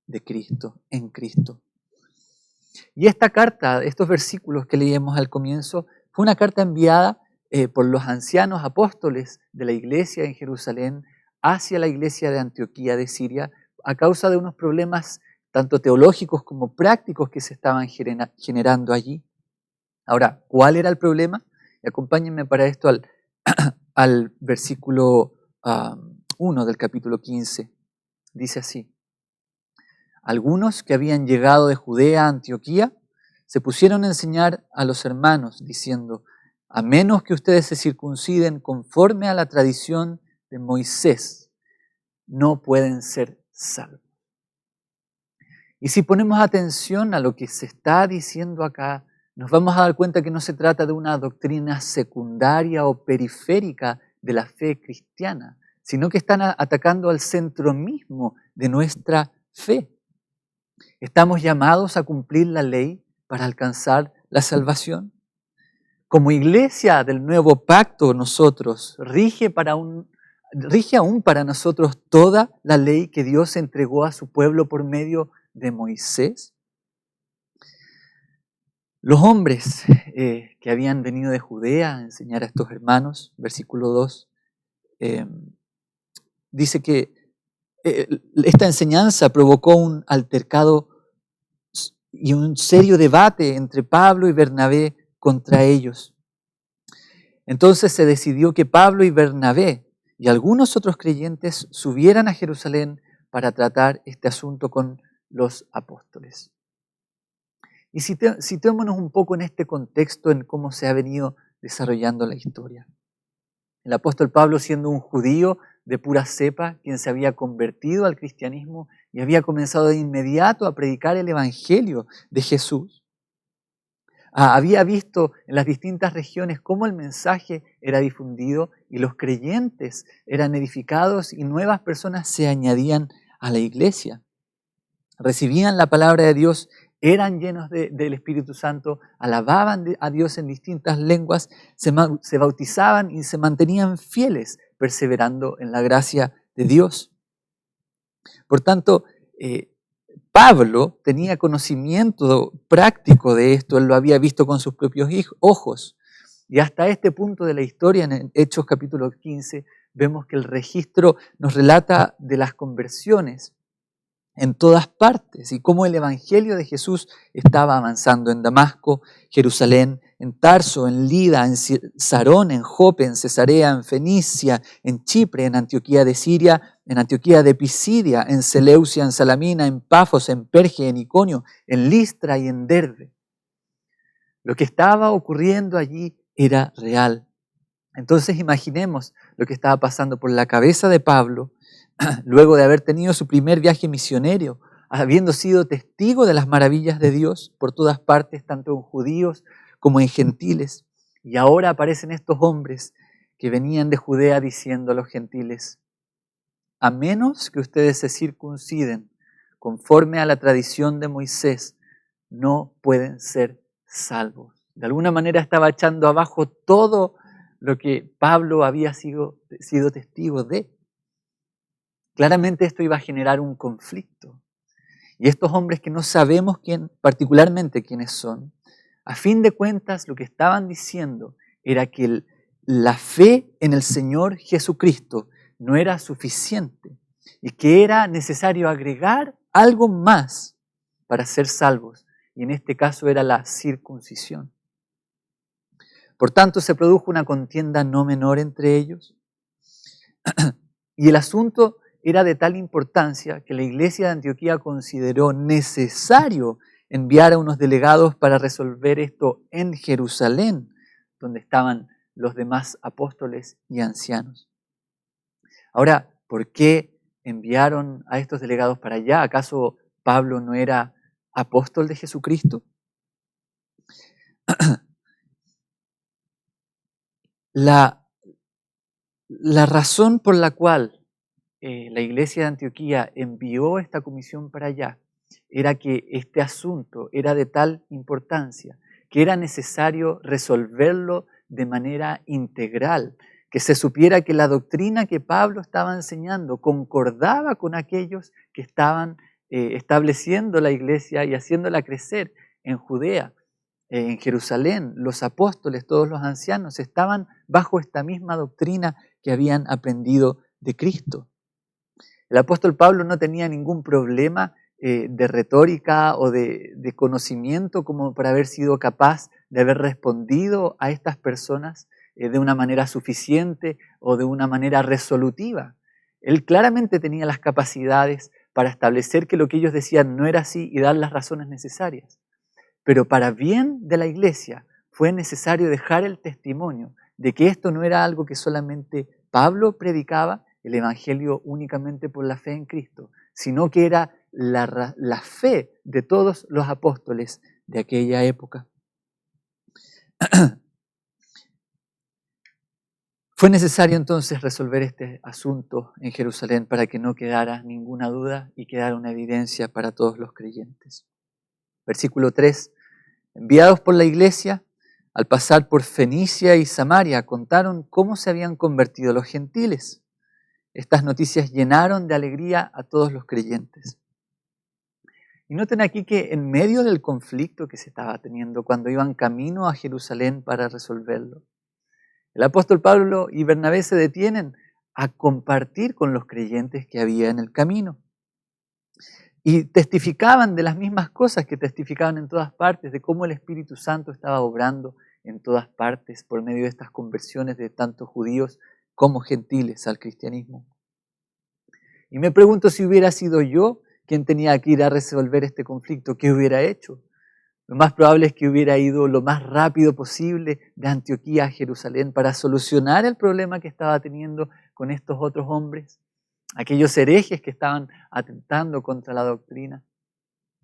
de Cristo, en Cristo. Y esta carta, estos versículos que leímos al comienzo, fue una carta enviada por los ancianos apóstoles de la iglesia en Jerusalén hacia la iglesia de Antioquía de Siria a causa de unos problemas tanto teológicos como prácticos que se estaban generando allí. Ahora, ¿cuál era el problema? Y acompáñenme para esto al versículo 1 del capítulo 15. Dice así: algunos que habían llegado de Judea a Antioquía se pusieron a enseñar a los hermanos, diciendo: a menos que ustedes se circunciden conforme a la tradición de Moisés, no pueden ser salvos. Y si ponemos atención a lo que se está diciendo acá, nos vamos a dar cuenta que no se trata de una doctrina secundaria o periférica de la fe cristiana, sino que están atacando al centro mismo de nuestra fe. ¿Estamos llamados a cumplir la ley para alcanzar la salvación? Como iglesia del nuevo pacto, nosotros, rige aún para nosotros toda la ley que Dios entregó a su pueblo por medio de Moisés. Los hombres que habían venido de Judea a enseñar a estos hermanos, versículo 2, dice que esta enseñanza provocó un altercado y un serio debate entre Pablo y Bernabé contra ellos. Entonces se decidió que Pablo y Bernabé y algunos otros creyentes subieran a Jerusalén para tratar este asunto con los apóstoles. Y situémonos un poco en este contexto, en cómo se ha venido desarrollando la historia. El apóstol Pablo, siendo un judío de pura cepa, quien se había convertido al cristianismo y había comenzado de inmediato a predicar el evangelio de Jesús, había visto en las distintas regiones cómo el mensaje era difundido y los creyentes eran edificados y nuevas personas se añadían a la iglesia. Recibían la palabra de Dios, eran llenos del Espíritu Santo, alababan a Dios en distintas lenguas, se bautizaban y se mantenían fieles, perseverando en la gracia de Dios. Por tanto, Pablo tenía conocimiento práctico de esto, él lo había visto con sus propios ojos. Y hasta este punto de la historia, en Hechos capítulo 15, vemos que el registro nos relata de las conversiones en todas partes y cómo el evangelio de Jesús estaba avanzando en Damasco, Jerusalén, en Tarso, en Lida, en Sarón, en Jope, en Cesarea, en Fenicia, en Chipre, en Antioquía de Siria, en Antioquía de Pisidia, en Seleucia, en Salamina, en Pafos, en Perge, en Iconio, en Listra y en Derbe. Lo que estaba ocurriendo allí era real. Entonces imaginemos lo que estaba pasando por la cabeza de Pablo luego de haber tenido su primer viaje misionero, habiendo sido testigo de las maravillas de Dios por todas partes, tanto en judíos como en gentiles. Y ahora aparecen estos hombres que venían de Judea diciendo a los gentiles: a menos que ustedes se circunciden conforme a la tradición de Moisés, no pueden ser salvos. De alguna manera estaba echando abajo todo lo que Pablo había sido testigo de. Claramente esto iba a generar un conflicto. Y estos hombres que no sabemos particularmente quiénes son, a fin de cuentas lo que estaban diciendo era que la fe en el Señor Jesucristo no era suficiente y que era necesario agregar algo más para ser salvos. Y en este caso era la circuncisión. Por tanto, se produjo una contienda no menor entre ellos. Y el asunto era de tal importancia que la iglesia de Antioquía consideró necesario enviar a unos delegados para resolver esto en Jerusalén, donde estaban los demás apóstoles y ancianos. Ahora, ¿por qué enviaron a estos delegados para allá? ¿Acaso Pablo no era apóstol de Jesucristo? La razón por la cual la iglesia de Antioquía envió esta comisión para allá era que este asunto era de tal importancia que era necesario resolverlo de manera integral, que se supiera que la doctrina que Pablo estaba enseñando concordaba con aquellos que estaban estableciendo la iglesia y haciéndola crecer en Judea, en Jerusalén. Los apóstoles, todos los ancianos, estaban bajo esta misma doctrina que habían aprendido de Cristo. El apóstol Pablo no tenía ningún problema de retórica o de conocimiento como para haber sido capaz de haber respondido a estas personas de una manera suficiente o de una manera resolutiva. Él claramente tenía las capacidades para establecer que lo que ellos decían no era así y dar las razones necesarias. Pero para bien de la iglesia fue necesario dejar el testimonio de que esto no era algo que solamente Pablo predicaba, el Evangelio únicamente por la fe en Cristo, sino que era la fe de todos los apóstoles de aquella época. Fue necesario entonces resolver este asunto en Jerusalén para que no quedara ninguna duda y quedara una evidencia para todos los creyentes. Versículo 3. Enviados por la iglesia, al pasar por Fenicia y Samaria, contaron cómo se habían convertido los gentiles. Estas noticias llenaron de alegría a todos los creyentes. Y noten aquí que en medio del conflicto que se estaba teniendo cuando iban camino a Jerusalén para resolverlo, el apóstol Pablo y Bernabé se detienen a compartir con los creyentes que había en el camino. Y testificaban de las mismas cosas que testificaban en todas partes, de cómo el Espíritu Santo estaba obrando en todas partes por medio de estas conversiones de tanto judíos como gentiles al cristianismo. Y me pregunto si hubiera sido yo quien tenía que ir a resolver este conflicto, ¿qué hubiera hecho? Lo más probable es que hubiera ido lo más rápido posible de Antioquía a Jerusalén para solucionar el problema que estaba teniendo con estos otros hombres, aquellos herejes que estaban atentando contra la doctrina.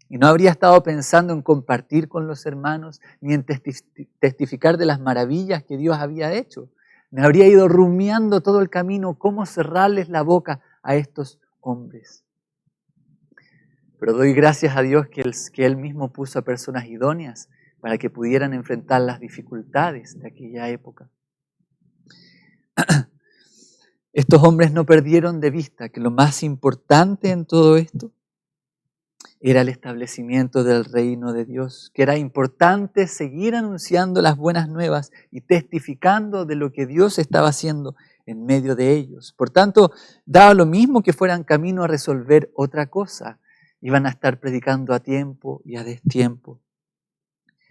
Y no habría estado pensando en compartir con los hermanos ni en testificar de las maravillas que Dios había hecho. Me habría ido rumiando todo el camino cómo cerrarles la boca a estos hombres. Pero doy gracias a Dios que Él mismo puso a personas idóneas para que pudieran enfrentar las dificultades de aquella época. Estos hombres no perdieron de vista que lo más importante en todo esto era el establecimiento del reino de Dios, que era importante seguir anunciando las buenas nuevas y testificando de lo que Dios estaba haciendo en medio de ellos. Por tanto, daba lo mismo que fueran camino a resolver otra cosa. Iban a estar predicando a tiempo y a destiempo.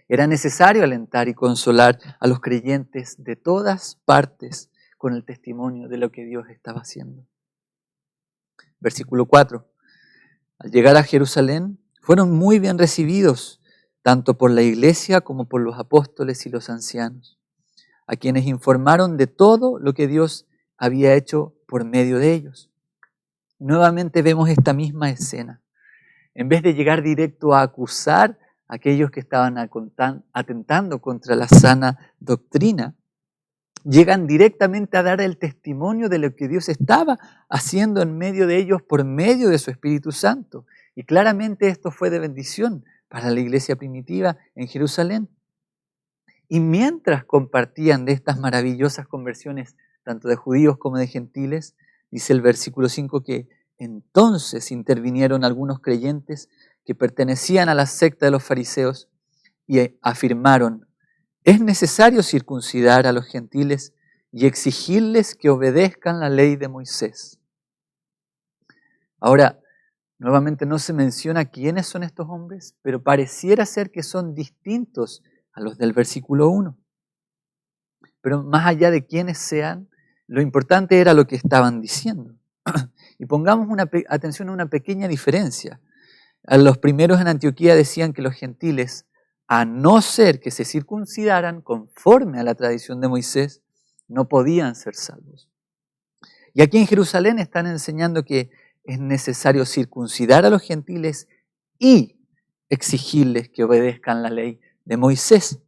Era necesario alentar y consolar a los creyentes de todas partes con el testimonio de lo que Dios estaba haciendo. Versículo 4. Al llegar a Jerusalén, fueron muy bien recibidos, tanto por la iglesia como por los apóstoles y los ancianos, a quienes informaron de todo lo que Dios había hecho por medio de ellos. Nuevamente vemos esta misma escena. En vez de llegar directo a acusar a aquellos que estaban atentando contra la sana doctrina, llegan directamente a dar el testimonio de lo que Dios estaba haciendo en medio de ellos por medio de su Espíritu Santo. Y claramente esto fue de bendición para la iglesia primitiva en Jerusalén. Y mientras compartían de estas maravillosas conversiones, tanto de judíos como de gentiles, dice el versículo 5 que Entonces intervinieron algunos creyentes que pertenecían a la secta de los fariseos y afirmaron: es necesario circuncidar a los gentiles y exigirles que obedezcan la ley de Moisés. Ahora, nuevamente no se menciona quiénes son estos hombres, pero pareciera ser que son distintos a los del versículo 1. Pero más allá de quiénes sean, lo importante era lo que estaban diciendo. Y pongamos atención a una pequeña diferencia. A los primeros en Antioquía decían que los gentiles, a no ser que se circuncidaran conforme a la tradición de Moisés, no podían ser salvos. Y aquí en Jerusalén están enseñando que es necesario circuncidar a los gentiles y exigirles que obedezcan la ley de Moisés.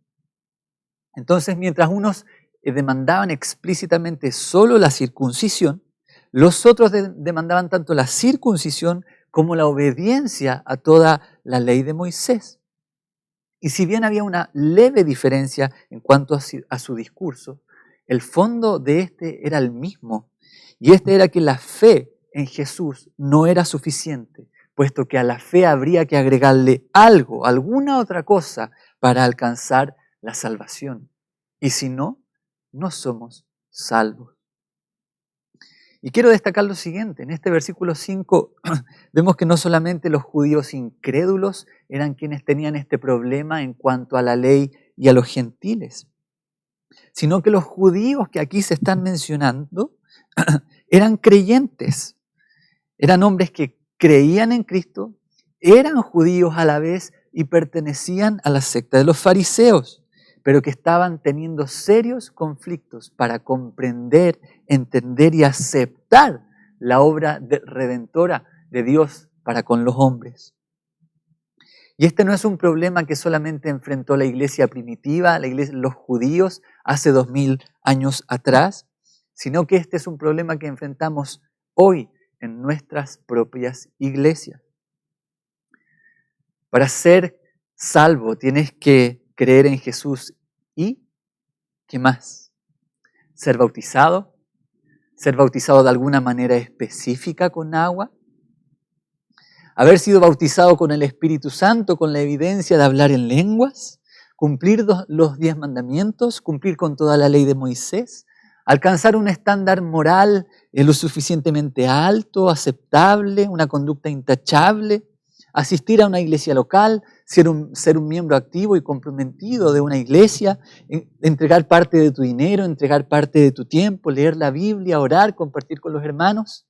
Entonces, mientras unos demandaban explícitamente solo la circuncisión, los otros demandaban tanto la circuncisión como la obediencia a toda la ley de Moisés. Y si bien había una leve diferencia en cuanto a su discurso, el fondo de este era el mismo. Y este era que la fe en Jesús no era suficiente, puesto que a la fe habría que agregarle algo, alguna otra cosa para alcanzar la salvación. Y si no, no somos salvos. Y quiero destacar lo siguiente: en este versículo 5 vemos que no solamente los judíos incrédulos eran quienes tenían este problema en cuanto a la ley y a los gentiles, sino que los judíos que aquí se están mencionando eran creyentes, eran hombres que creían en Cristo, eran judíos a la vez y pertenecían a la secta de los fariseos, pero que estaban teniendo serios conflictos para comprender, entender y aceptar la obra redentora de Dios para con los hombres. Y este no es un problema que solamente enfrentó la iglesia primitiva, los judíos hace 2000 años atrás, sino que este es un problema que enfrentamos hoy en nuestras propias iglesias. Para ser salvo tienes que creer en Jesús y, ¿qué más? Ser bautizado de alguna manera específica con agua, haber sido bautizado con el Espíritu Santo, con la evidencia de hablar en lenguas, cumplir los 10 mandamientos, cumplir con toda la ley de Moisés, alcanzar un estándar moral lo suficientemente alto, aceptable, una conducta intachable, asistir a una iglesia local, ser un miembro activo y comprometido de una iglesia, entregar parte de tu dinero, entregar parte de tu tiempo, leer la Biblia, orar, compartir con los hermanos.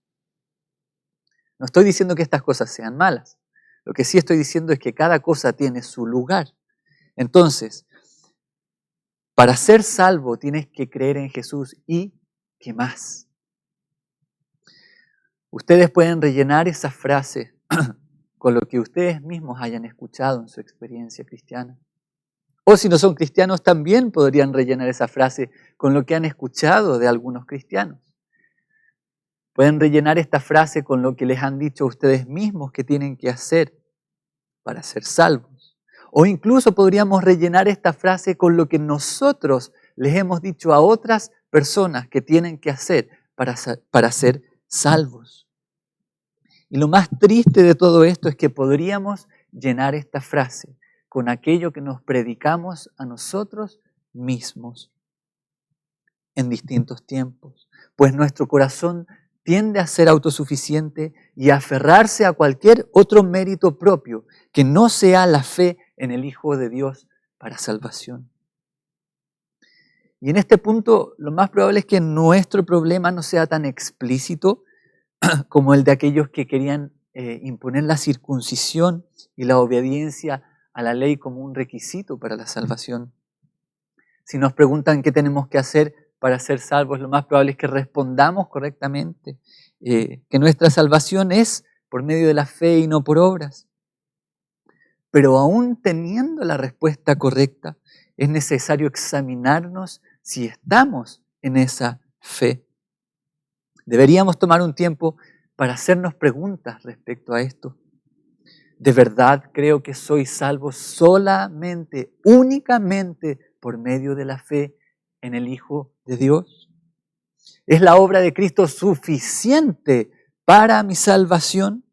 No estoy diciendo que estas cosas sean malas. Lo que sí estoy diciendo es que cada cosa tiene su lugar. Entonces, para ser salvo tienes que creer en Jesús y ¿qué más? Ustedes pueden rellenar esa frase con lo que ustedes mismos hayan escuchado en su experiencia cristiana. O si no son cristianos, también podrían rellenar esa frase con lo que han escuchado de algunos cristianos. Pueden rellenar esta frase con lo que les han dicho a ustedes mismos que tienen que hacer para ser salvos. O incluso podríamos rellenar esta frase con lo que nosotros les hemos dicho a otras personas que tienen que hacer para ser salvos. Y lo más triste de todo esto es que podríamos llenar esta frase con aquello que nos predicamos a nosotros mismos en distintos tiempos, pues nuestro corazón tiende a ser autosuficiente y a aferrarse a cualquier otro mérito propio que no sea la fe en el Hijo de Dios para salvación. Y en este punto lo más probable es que nuestro problema no sea tan explícito como el de aquellos que querían imponer la circuncisión y la obediencia a la ley como un requisito para la salvación. Si nos preguntan qué tenemos que hacer para ser salvos, lo más probable es que respondamos correctamente, que nuestra salvación es por medio de la fe y no por obras. Pero aún teniendo la respuesta correcta, es necesario examinarnos si estamos en esa fe. Deberíamos tomar un tiempo para hacernos preguntas respecto a esto. ¿De verdad creo que soy salvo solamente, únicamente por medio de la fe en el Hijo de Dios? ¿Es la obra de Cristo suficiente para mi salvación?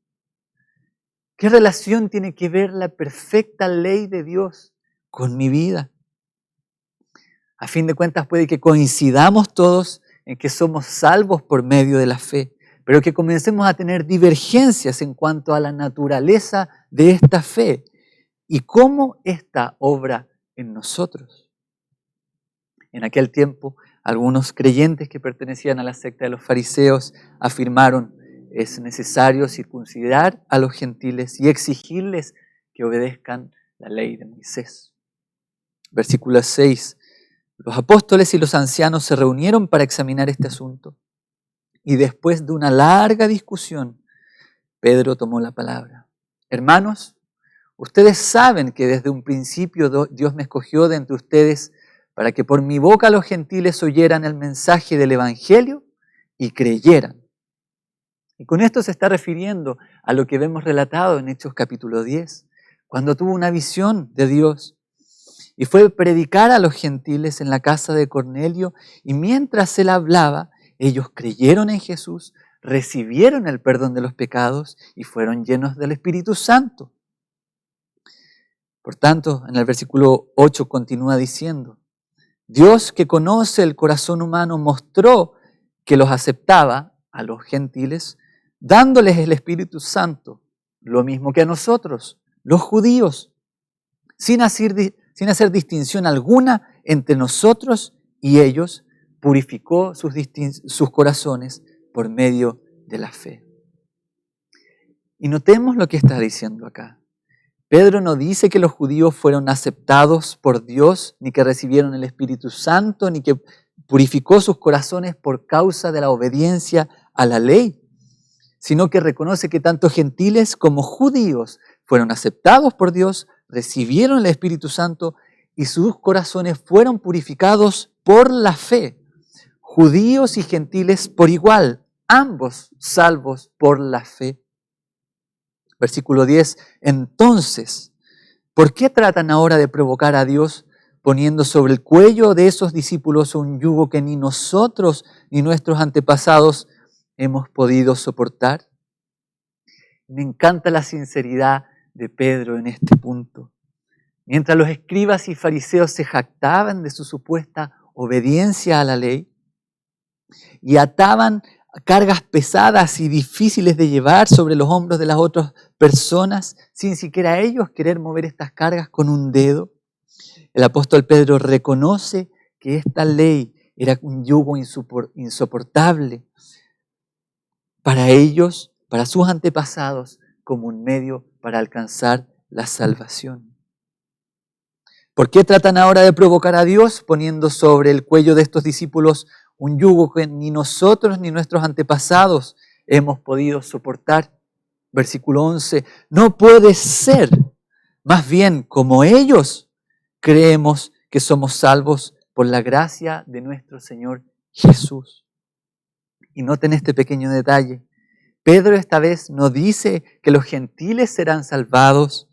¿Qué relación tiene que ver la perfecta ley de Dios con mi vida? A fin de cuentas puede que coincidamos todos en que somos salvos por medio de la fe, pero que comencemos a tener divergencias en cuanto a la naturaleza de esta fe y cómo esta obra en nosotros. En aquel tiempo, algunos creyentes que pertenecían a la secta de los fariseos afirmaron: es necesario circuncidar a los gentiles y exigirles que obedezcan la ley de Moisés. Versículo 6. Los apóstoles y los ancianos se reunieron para examinar este asunto y después de una larga discusión, Pedro tomó la palabra. Hermanos, ustedes saben que desde un principio Dios me escogió de entre ustedes para que por mi boca los gentiles oyeran el mensaje del Evangelio y creyeran. Y con esto se está refiriendo a lo que vemos relatado en Hechos capítulo 10, cuando tuvo una visión de Dios y fue a predicar a los gentiles en la casa de Cornelio, y mientras él hablaba, ellos creyeron en Jesús, recibieron el perdón de los pecados y fueron llenos del Espíritu Santo. Por tanto, en el versículo 8 continúa diciendo: Dios, que conoce el corazón humano, mostró que los aceptaba a los gentiles, dándoles el Espíritu Santo, lo mismo que a nosotros, los judíos, sin hacer distinción alguna entre nosotros y ellos, purificó sus corazones por medio de la fe. Y notemos lo que está diciendo acá. Pedro no dice que los judíos fueron aceptados por Dios, ni que recibieron el Espíritu Santo, ni que purificó sus corazones por causa de la obediencia a la ley, sino que reconoce que tanto gentiles como judíos fueron aceptados por Dios, recibieron el Espíritu Santo y sus corazones fueron purificados por la fe. Judíos y gentiles por igual, ambos salvos por la fe. Versículo 10. Entonces, ¿por qué tratan ahora de provocar a Dios poniendo sobre el cuello de esos discípulos un yugo que ni nosotros ni nuestros antepasados hemos podido soportar? Me encanta la sinceridad de Pedro en este punto. Mientras los escribas y fariseos se jactaban de su supuesta obediencia a la ley y ataban cargas pesadas y difíciles de llevar sobre los hombros de las otras personas, sin siquiera ellos querer mover estas cargas con un dedo, el apóstol Pedro reconoce que esta ley era un yugo insoportable para ellos, para sus antepasados, como un medio para alcanzar la salvación. ¿Por qué tratan ahora de provocar a Dios poniendo sobre el cuello de estos discípulos un yugo que ni nosotros ni nuestros antepasados hemos podido soportar? Versículo 11. No puede ser. Más bien, como ellos, creemos que somos salvos por la gracia de nuestro Señor Jesús. Y noten este pequeño detalle. Pedro esta vez no dice que los gentiles serán salvados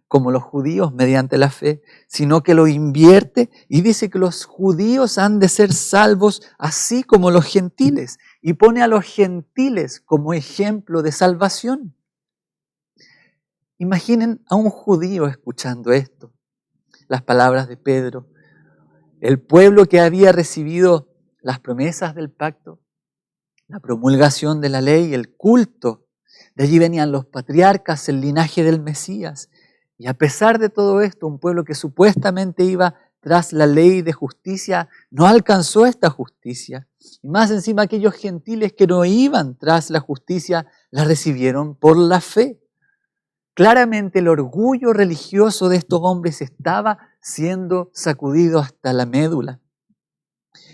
como los judíos mediante la fe, sino que lo invierte y dice que los judíos han de ser salvos así como los gentiles, y pone a los gentiles como ejemplo de salvación. Imaginen a un judío escuchando esto, las palabras de Pedro. El pueblo que había recibido las promesas del pacto, la promulgación de la ley, el culto, de allí venían los patriarcas, el linaje del Mesías. Y a pesar de todo esto, un pueblo que supuestamente iba tras la ley de justicia, no alcanzó esta justicia. Y más encima aquellos gentiles que no iban tras la justicia, la recibieron por la fe. Claramente el orgullo religioso de estos hombres estaba siendo sacudido hasta la médula.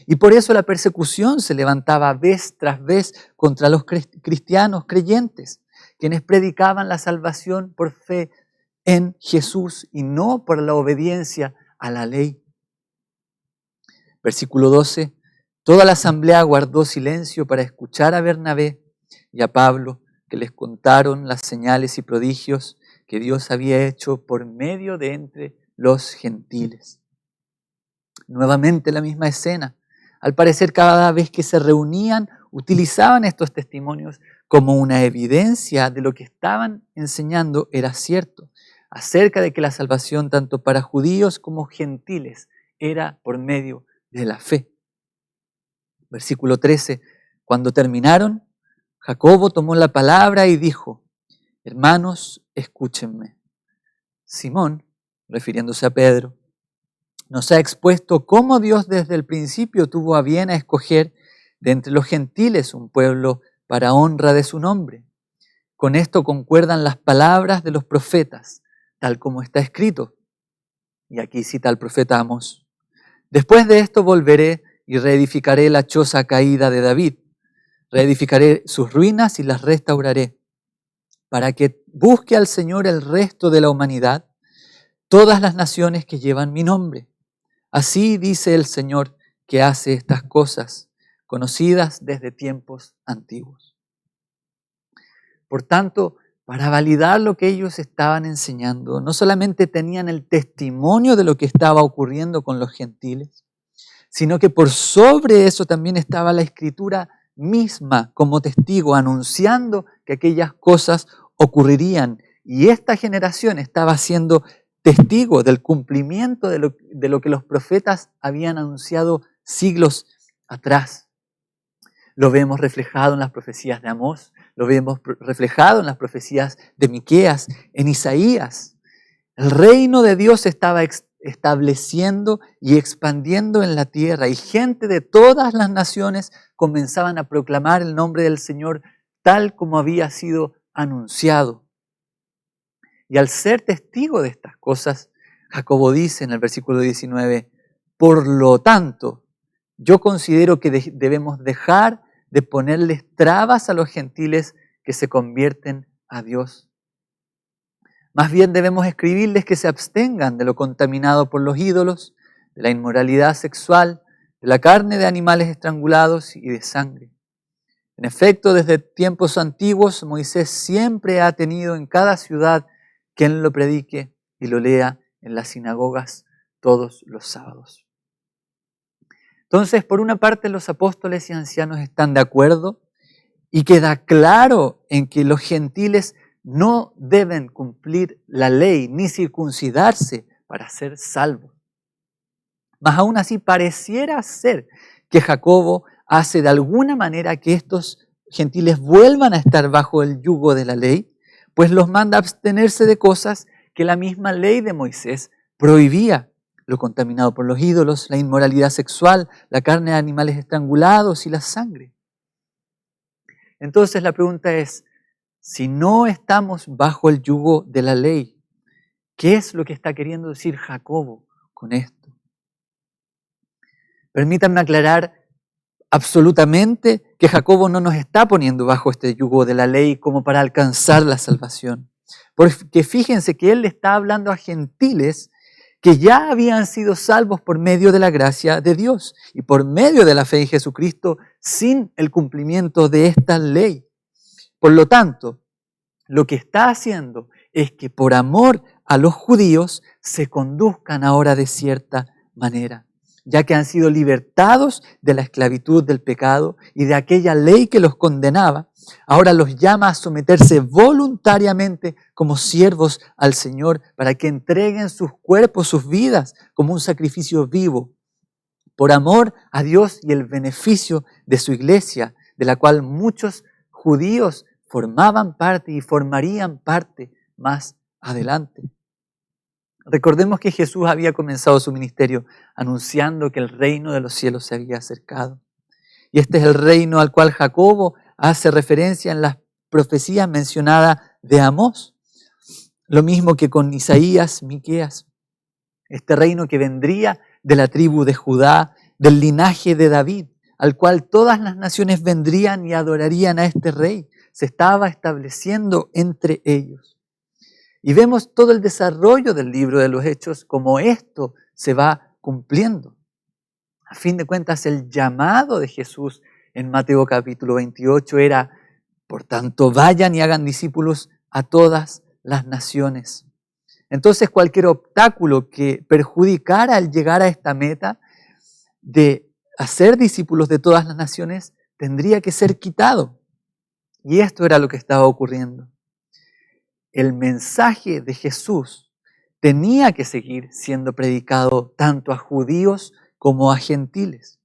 Y por eso la persecución se levantaba vez tras vez contra los cristianos creyentes, quienes predicaban la salvación por fe en Jesús y no por la obediencia a la ley. Versículo 12. Toda la asamblea guardó silencio para escuchar a Bernabé y a Pablo, que les contaron las señales y prodigios que Dios había hecho por medio de entre los gentiles. Nuevamente la misma escena. Al parecer, cada vez que se reunían, utilizaban estos testimonios como una evidencia de lo que estaban enseñando era cierto, acerca de que la salvación tanto para judíos como gentiles era por medio de la fe. Versículo 13, cuando terminaron, Jacobo tomó la palabra y dijo: hermanos, escúchenme. Simón, refiriéndose a Pedro, nos ha expuesto cómo Dios desde el principio tuvo a bien a escoger de entre los gentiles un pueblo para honra de su nombre. Con esto concuerdan las palabras de los profetas, tal como está escrito. Y aquí cita al profeta Amós: después de esto volveré y reedificaré la choza caída de David. Reedificaré sus ruinas y las restauraré, para que busque al Señor el resto de la humanidad, todas las naciones que llevan mi nombre. Así dice el Señor, que hace estas cosas, conocidas desde tiempos antiguos. Por tanto, para validar lo que ellos estaban enseñando, no solamente tenían el testimonio de lo que estaba ocurriendo con los gentiles, sino que por sobre eso también estaba la Escritura misma como testigo, anunciando que aquellas cosas ocurrirían. Y esta generación estaba siendo testigo del cumplimiento de lo que los profetas habían anunciado siglos atrás. Lo vemos reflejado en las profecías de Amós, lo vemos reflejado en las profecías de Miqueas, en Isaías. El reino de Dios estaba estableciendo y expandiendo en la tierra, y gente de todas las naciones comenzaban a proclamar el nombre del Señor tal como había sido anunciado. Y al ser testigo de estas cosas, Jacobo dice en el versículo 19, por lo tanto, yo considero que debemos dejar de ponerles trabas a los gentiles que se convierten a Dios. Más bien debemos escribirles que se abstengan de lo contaminado por los ídolos, de la inmoralidad sexual, de la carne de animales estrangulados y de sangre. En efecto, desde tiempos antiguos, Moisés siempre ha tenido en cada ciudad quien lo predique y lo lea en las sinagogas todos los sábados. Entonces, por una parte, los apóstoles y ancianos están de acuerdo y queda claro en que los gentiles no deben cumplir la ley ni circuncidarse para ser salvos. Mas aún así pareciera ser que Jacobo hace de alguna manera que estos gentiles vuelvan a estar bajo el yugo de la ley, pues los manda a abstenerse de cosas que la misma ley de Moisés prohibía: lo contaminado por los ídolos, la inmoralidad sexual, la carne de animales estrangulados y la sangre. Entonces la pregunta es, si no estamos bajo el yugo de la ley, ¿qué es lo que está queriendo decir Jacobo con esto? Permítanme aclarar absolutamente que Jacobo no nos está poniendo bajo este yugo de la ley como para alcanzar la salvación. Porque fíjense que él le está hablando a gentiles que ya habían sido salvos por medio de la gracia de Dios y por medio de la fe en Jesucristo sin el cumplimiento de esta ley. Por lo tanto, lo que está haciendo es que por amor a los judíos se conduzcan ahora de cierta manera, ya que han sido libertados de la esclavitud del pecado y de aquella ley que los condenaba. Ahora los llama a someterse voluntariamente como siervos al Señor para que entreguen sus cuerpos, sus vidas, como un sacrificio vivo, por amor a Dios y el beneficio de su iglesia, de la cual muchos judíos formaban parte y formarían parte más adelante. Recordemos que Jesús había comenzado su ministerio anunciando que el reino de los cielos se había acercado. Y este es el reino al cual Jacobo hace referencia en las profecías mencionadas de Amós. Lo mismo que con Isaías, Miqueas. Este reino que vendría de la tribu de Judá, del linaje de David, al cual todas las naciones vendrían y adorarían a este rey. Se estaba estableciendo entre ellos. Y vemos todo el desarrollo del libro de los Hechos, como esto se va cumpliendo. A fin de cuentas, el llamado de Jesús en Mateo capítulo 28 era, por tanto, vayan y hagan discípulos a todas las naciones. Entonces, cualquier obstáculo que perjudicara el llegar a esta meta de hacer discípulos de todas las naciones, tendría que ser quitado. Y esto era lo que estaba ocurriendo. El mensaje de Jesús tenía que seguir siendo predicado tanto a judíos como a gentiles.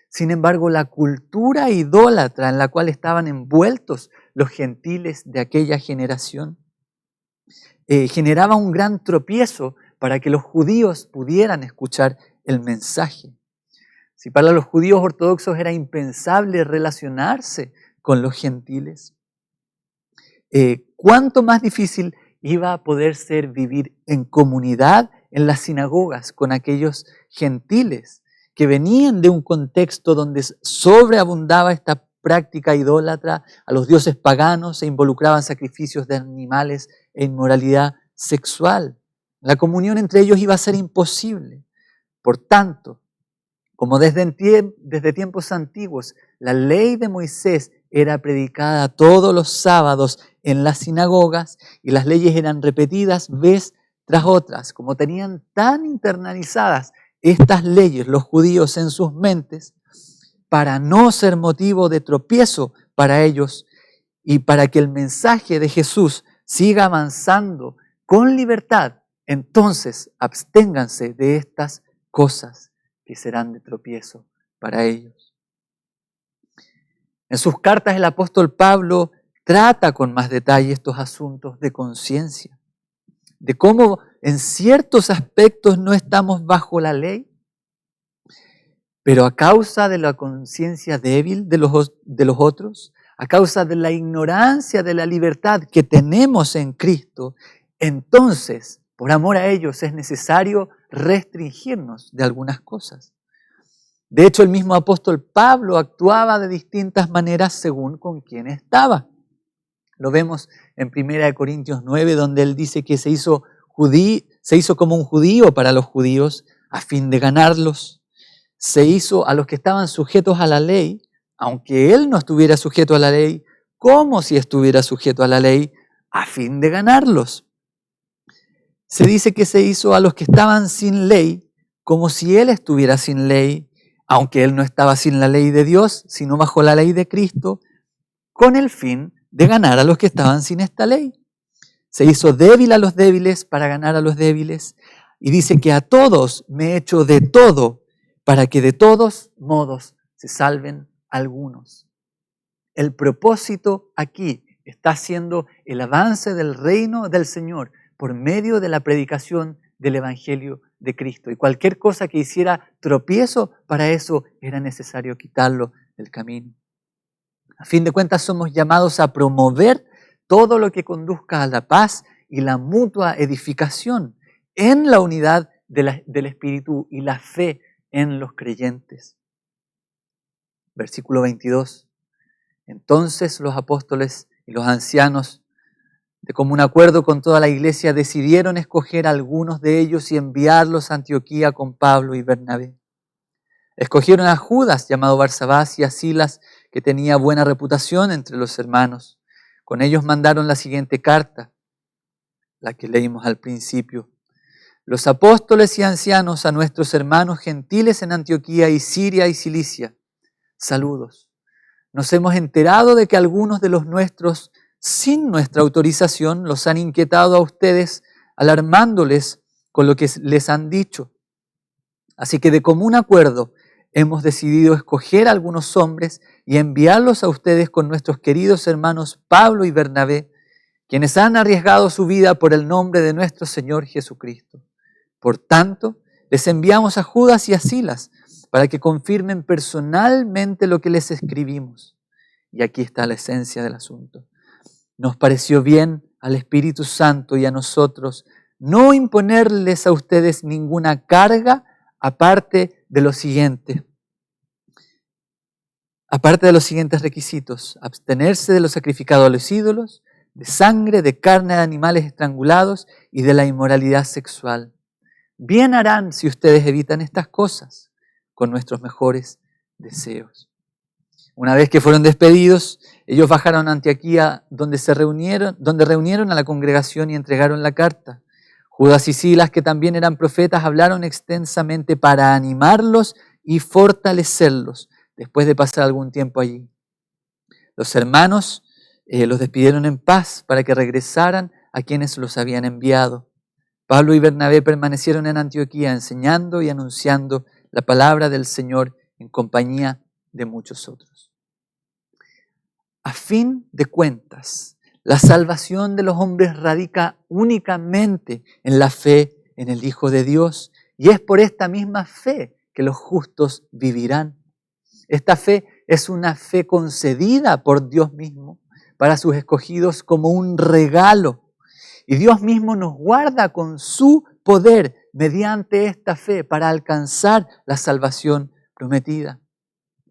Sin embargo, la cultura idólatra en la cual estaban envueltos los gentiles de aquella generación generaba un gran tropiezo para que los judíos pudieran escuchar el mensaje. Si para los judíos ortodoxos era impensable relacionarse con los gentiles, ¿cuánto más difícil iba a poder ser vivir en comunidad en las sinagogas con aquellos gentiles que venían de un contexto donde sobreabundaba esta práctica idólatra a los dioses paganos, se involucraban sacrificios de animales e inmoralidad sexual? La comunión entre ellos iba a ser imposible. Por tanto, como desde tiempos antiguos, la ley de Moisés era predicada todos los sábados en las sinagogas y las leyes eran repetidas vez tras otras. Como tenían tan internalizadas estas leyes los judíos en sus mentes, para no ser motivo de tropiezo para ellos y para que el mensaje de Jesús siga avanzando con libertad, entonces absténganse de estas cosas que serán de tropiezo para ellos. En sus cartas el apóstol Pablo trata con más detalle estos asuntos de conciencia, de cómo en ciertos aspectos no estamos bajo la ley, pero a causa de la conciencia débil de los otros, a causa de la ignorancia de la libertad que tenemos en Cristo, entonces, por amor a ellos, es necesario restringirnos de algunas cosas. De hecho, el mismo apóstol Pablo actuaba de distintas maneras según con quién estaba. Lo vemos en 1 Corintios 9, donde él dice que se hizo como un judío para los judíos a fin de ganarlos. Se hizo a los que estaban sujetos a la ley, aunque él no estuviera sujeto a la ley, como si estuviera sujeto a la ley, a fin de ganarlos. Se dice que se hizo a los que estaban sin ley, como si él estuviera sin ley, aunque él no estaba sin la ley de Dios, sino bajo la ley de Cristo, con el fin de ganar a los que estaban sin esta ley. Se hizo débil a los débiles para ganar a los débiles, y dice que a todos me he hecho de todo, para que de todos modos se salven algunos. El propósito aquí está siendo el avance del reino del Señor por medio de la predicación del Evangelio de Cristo. Y cualquier cosa que hiciera tropiezo, para eso era necesario quitarlo del camino. A fin de cuentas, somos llamados a promover todo lo que conduzca a la paz y la mutua edificación en la unidad del Espíritu y la fe en los creyentes. Versículo 22. Entonces los apóstoles y los ancianos, de común acuerdo con toda la iglesia, decidieron escoger a algunos de ellos y enviarlos a Antioquía con Pablo y Bernabé. Escogieron a Judas, llamado Barsabás, y a Silas, que tenía buena reputación entre los hermanos. Con ellos mandaron la siguiente carta, la que leímos al principio. Los apóstoles y ancianos a nuestros hermanos gentiles en Antioquía y Siria y Cilicia, saludos. Nos hemos enterado de que algunos de los nuestros, sin nuestra autorización, los han inquietado a ustedes, alarmándoles con lo que les han dicho. Así que de común acuerdo hemos decidido escoger a algunos hombres y enviarlos a ustedes con nuestros queridos hermanos Pablo y Bernabé, quienes han arriesgado su vida por el nombre de nuestro Señor Jesucristo. Por tanto, les enviamos a Judas y a Silas para que confirmen personalmente lo que les escribimos. Y aquí está la esencia del asunto. Nos pareció bien al Espíritu Santo y a nosotros no imponerles a ustedes ninguna carga aparte de los siguientes requisitos: abstenerse de lo sacrificado a los ídolos, de sangre, de carne de animales estrangulados y de la inmoralidad sexual. Bien harán si ustedes evitan estas cosas con nuestros mejores deseos. Una vez que fueron despedidos, ellos bajaron a Antioquía, donde reunieron a la congregación y entregaron la carta. Judas y Silas, que también eran profetas, hablaron extensamente para animarlos y fortalecerlos, después de pasar algún tiempo allí. Los hermanos los despidieron en paz para que regresaran a quienes los habían enviado. Pablo y Bernabé permanecieron en Antioquía enseñando y anunciando la palabra del Señor en compañía de muchos otros. A fin de cuentas, la salvación de los hombres radica únicamente en la fe en el Hijo de Dios, y es por esta misma fe que los justos vivirán. Esta fe es una fe concedida por Dios mismo para sus escogidos como un regalo. Y Dios mismo nos guarda con su poder mediante esta fe para alcanzar la salvación prometida.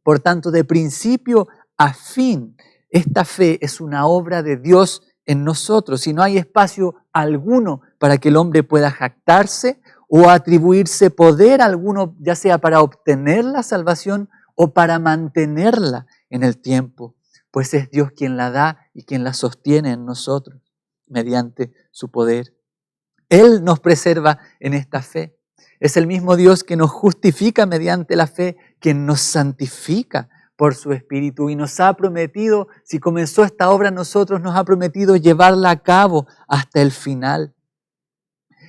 Por tanto, de principio a fin, esta fe es una obra de Dios en nosotros y no hay espacio alguno para que el hombre pueda jactarse o atribuirse poder alguno, ya sea para obtener la salvación o para mantenerla en el tiempo, pues es Dios quien la da y quien la sostiene en nosotros mediante su poder. Él nos preserva en esta fe. Es el mismo Dios que nos justifica mediante la fe, quien nos santifica por su Espíritu y nos ha prometido, si comenzó esta obra en nosotros, nos ha prometido llevarla a cabo hasta el final.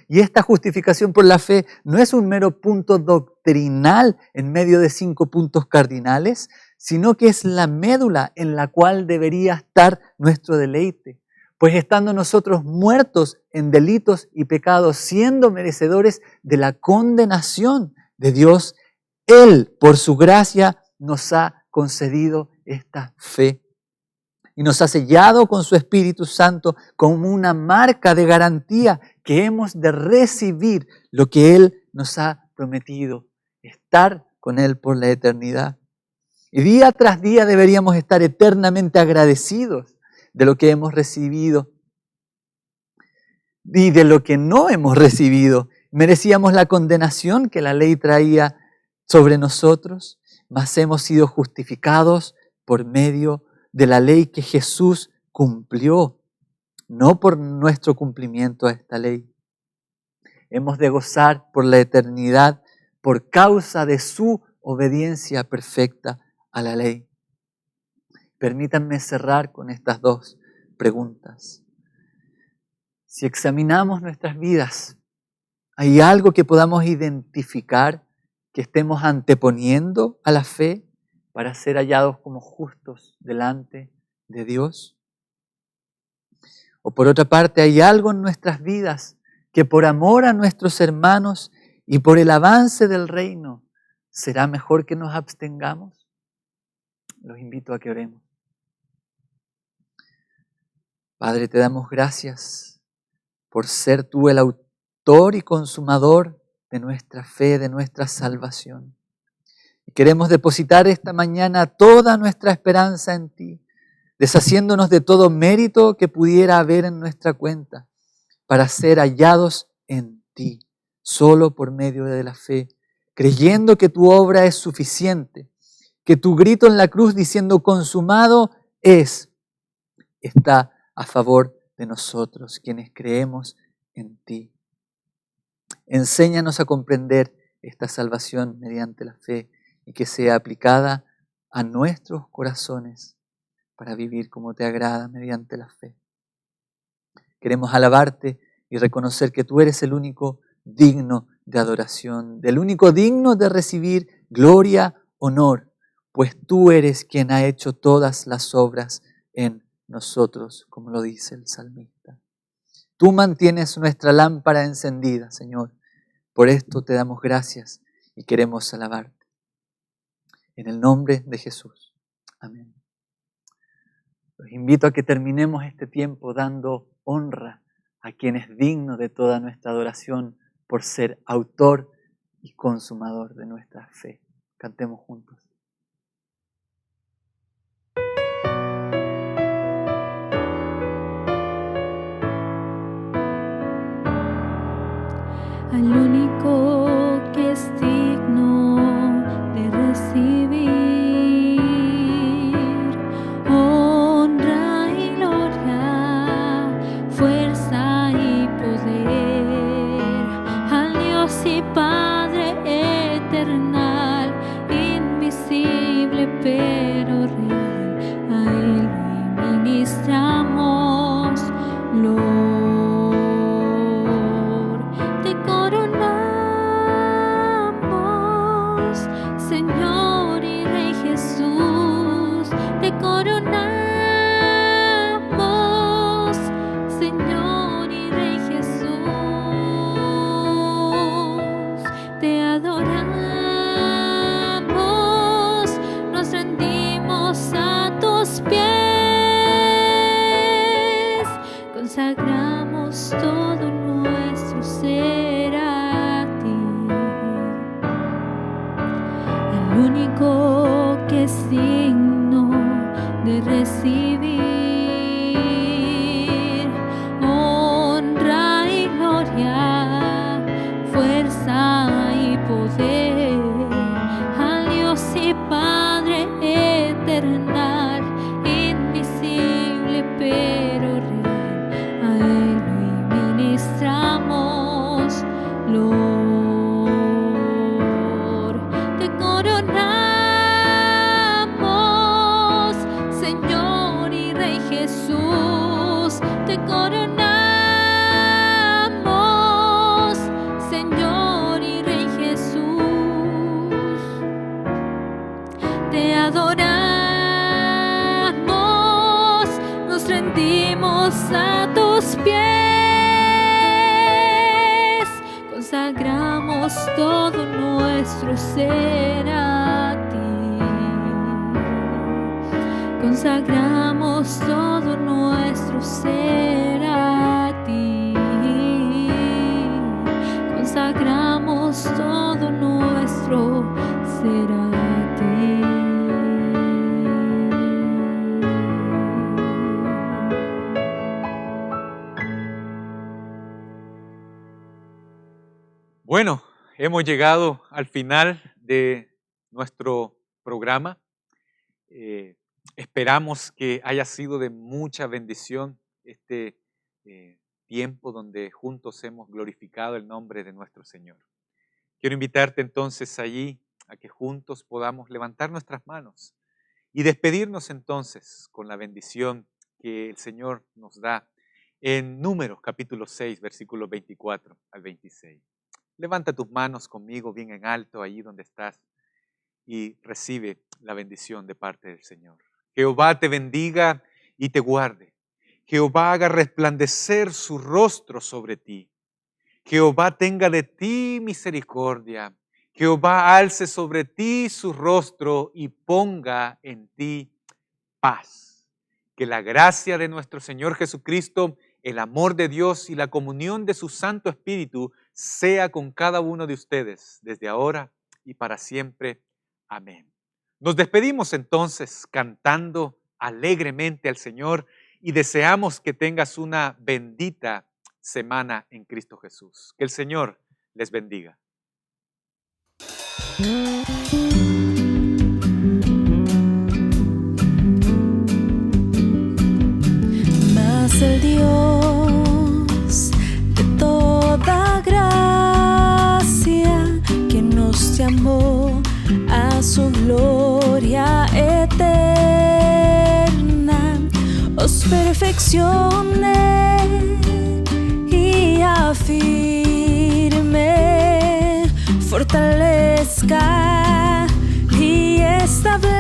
Y esta justificación por la fe no es un mero punto doctrinal en medio de 5 puntos cardinales, sino que es la médula en la cual debería estar nuestro deleite. Pues estando nosotros muertos en delitos y pecados, siendo merecedores de la condenación de Dios, Él, por su gracia, nos ha concedido esta fe. Y nos ha sellado con su Espíritu Santo como una marca de garantía que hemos de recibir lo que Él nos ha prometido, estar con Él por la eternidad. Y día tras día deberíamos estar eternamente agradecidos de lo que hemos recibido y de lo que no hemos recibido. Merecíamos la condenación que la ley traía sobre nosotros, mas hemos sido justificados por medio de la ley que Jesús cumplió, no por nuestro cumplimiento a esta ley. Hemos de gozar por la eternidad por causa de su obediencia perfecta a la ley. Permítanme cerrar con estas 2 preguntas. Si examinamos nuestras vidas, ¿hay algo que podamos identificar que estemos anteponiendo a la fe para ser hallados como justos delante de Dios? O por otra parte, ¿hay algo en nuestras vidas que por amor a nuestros hermanos y por el avance del reino será mejor que nos abstengamos? Los invito a que oremos. Padre, te damos gracias por ser tú el autor y consumador de nuestra fe, de nuestra salvación. Y queremos depositar esta mañana toda nuestra esperanza en ti, deshaciéndonos de todo mérito que pudiera haber en nuestra cuenta, para ser hallados en ti, solo por medio de la fe, creyendo que tu obra es suficiente, que tu grito en la cruz diciendo consumado es, está a favor de nosotros, quienes creemos en ti. Enséñanos a comprender esta salvación mediante la fe y que sea aplicada a nuestros corazones para vivir como te agrada mediante la fe. Queremos alabarte y reconocer que tú eres el único digno de adoración, el único digno de recibir gloria, honor, pues tú eres quien ha hecho todas las obras en nosotros, como lo dice el salmista. Tú mantienes nuestra lámpara encendida, Señor. Por esto te damos gracias y queremos alabarte. En el nombre de Jesús. Amén. Los invito a que terminemos este tiempo dando honra a quien es digno de toda nuestra adoración por ser autor y consumador de nuestra fe. Cantemos juntos. Al único que es digno de recibir honra y gloria, fuerza y poder, al Dios y Padre eternal, invisible. te coronamos, Señor y Rey Jesús. Te adoramos, nos rendimos a tus pies. Consagramos todo nuestro ser a ti. Consagramos todo nuestro ser a ti. Consagramos todo nuestro ser a ti. Bueno, hemos llegado al final de nuestro programa. Esperamos que haya sido de mucha bendición este tiempo donde juntos hemos glorificado el nombre de nuestro Señor. Quiero invitarte entonces allí a que juntos podamos levantar nuestras manos y despedirnos entonces con la bendición que el Señor nos da en Números capítulo 6, versículos 24 al 26. Levanta tus manos conmigo bien en alto allí donde estás y recibe la bendición de parte del Señor. Jehová te bendiga y te guarde. Jehová haga resplandecer su rostro sobre ti. Jehová tenga de ti misericordia. Jehová alce sobre ti su rostro y ponga en ti paz. Que la gracia de nuestro Señor Jesucristo, el amor de Dios y la comunión de su Santo Espíritu sea con cada uno de ustedes desde ahora y para siempre. Amén. Nos despedimos entonces cantando alegremente al Señor y deseamos que tengas una bendita semana en Cristo Jesús. Que el Señor les bendiga. Mas el Dios de toda gracia, que nos llamó a su gloria eterna, os perfeccione y afirme, fortalezca y establezca.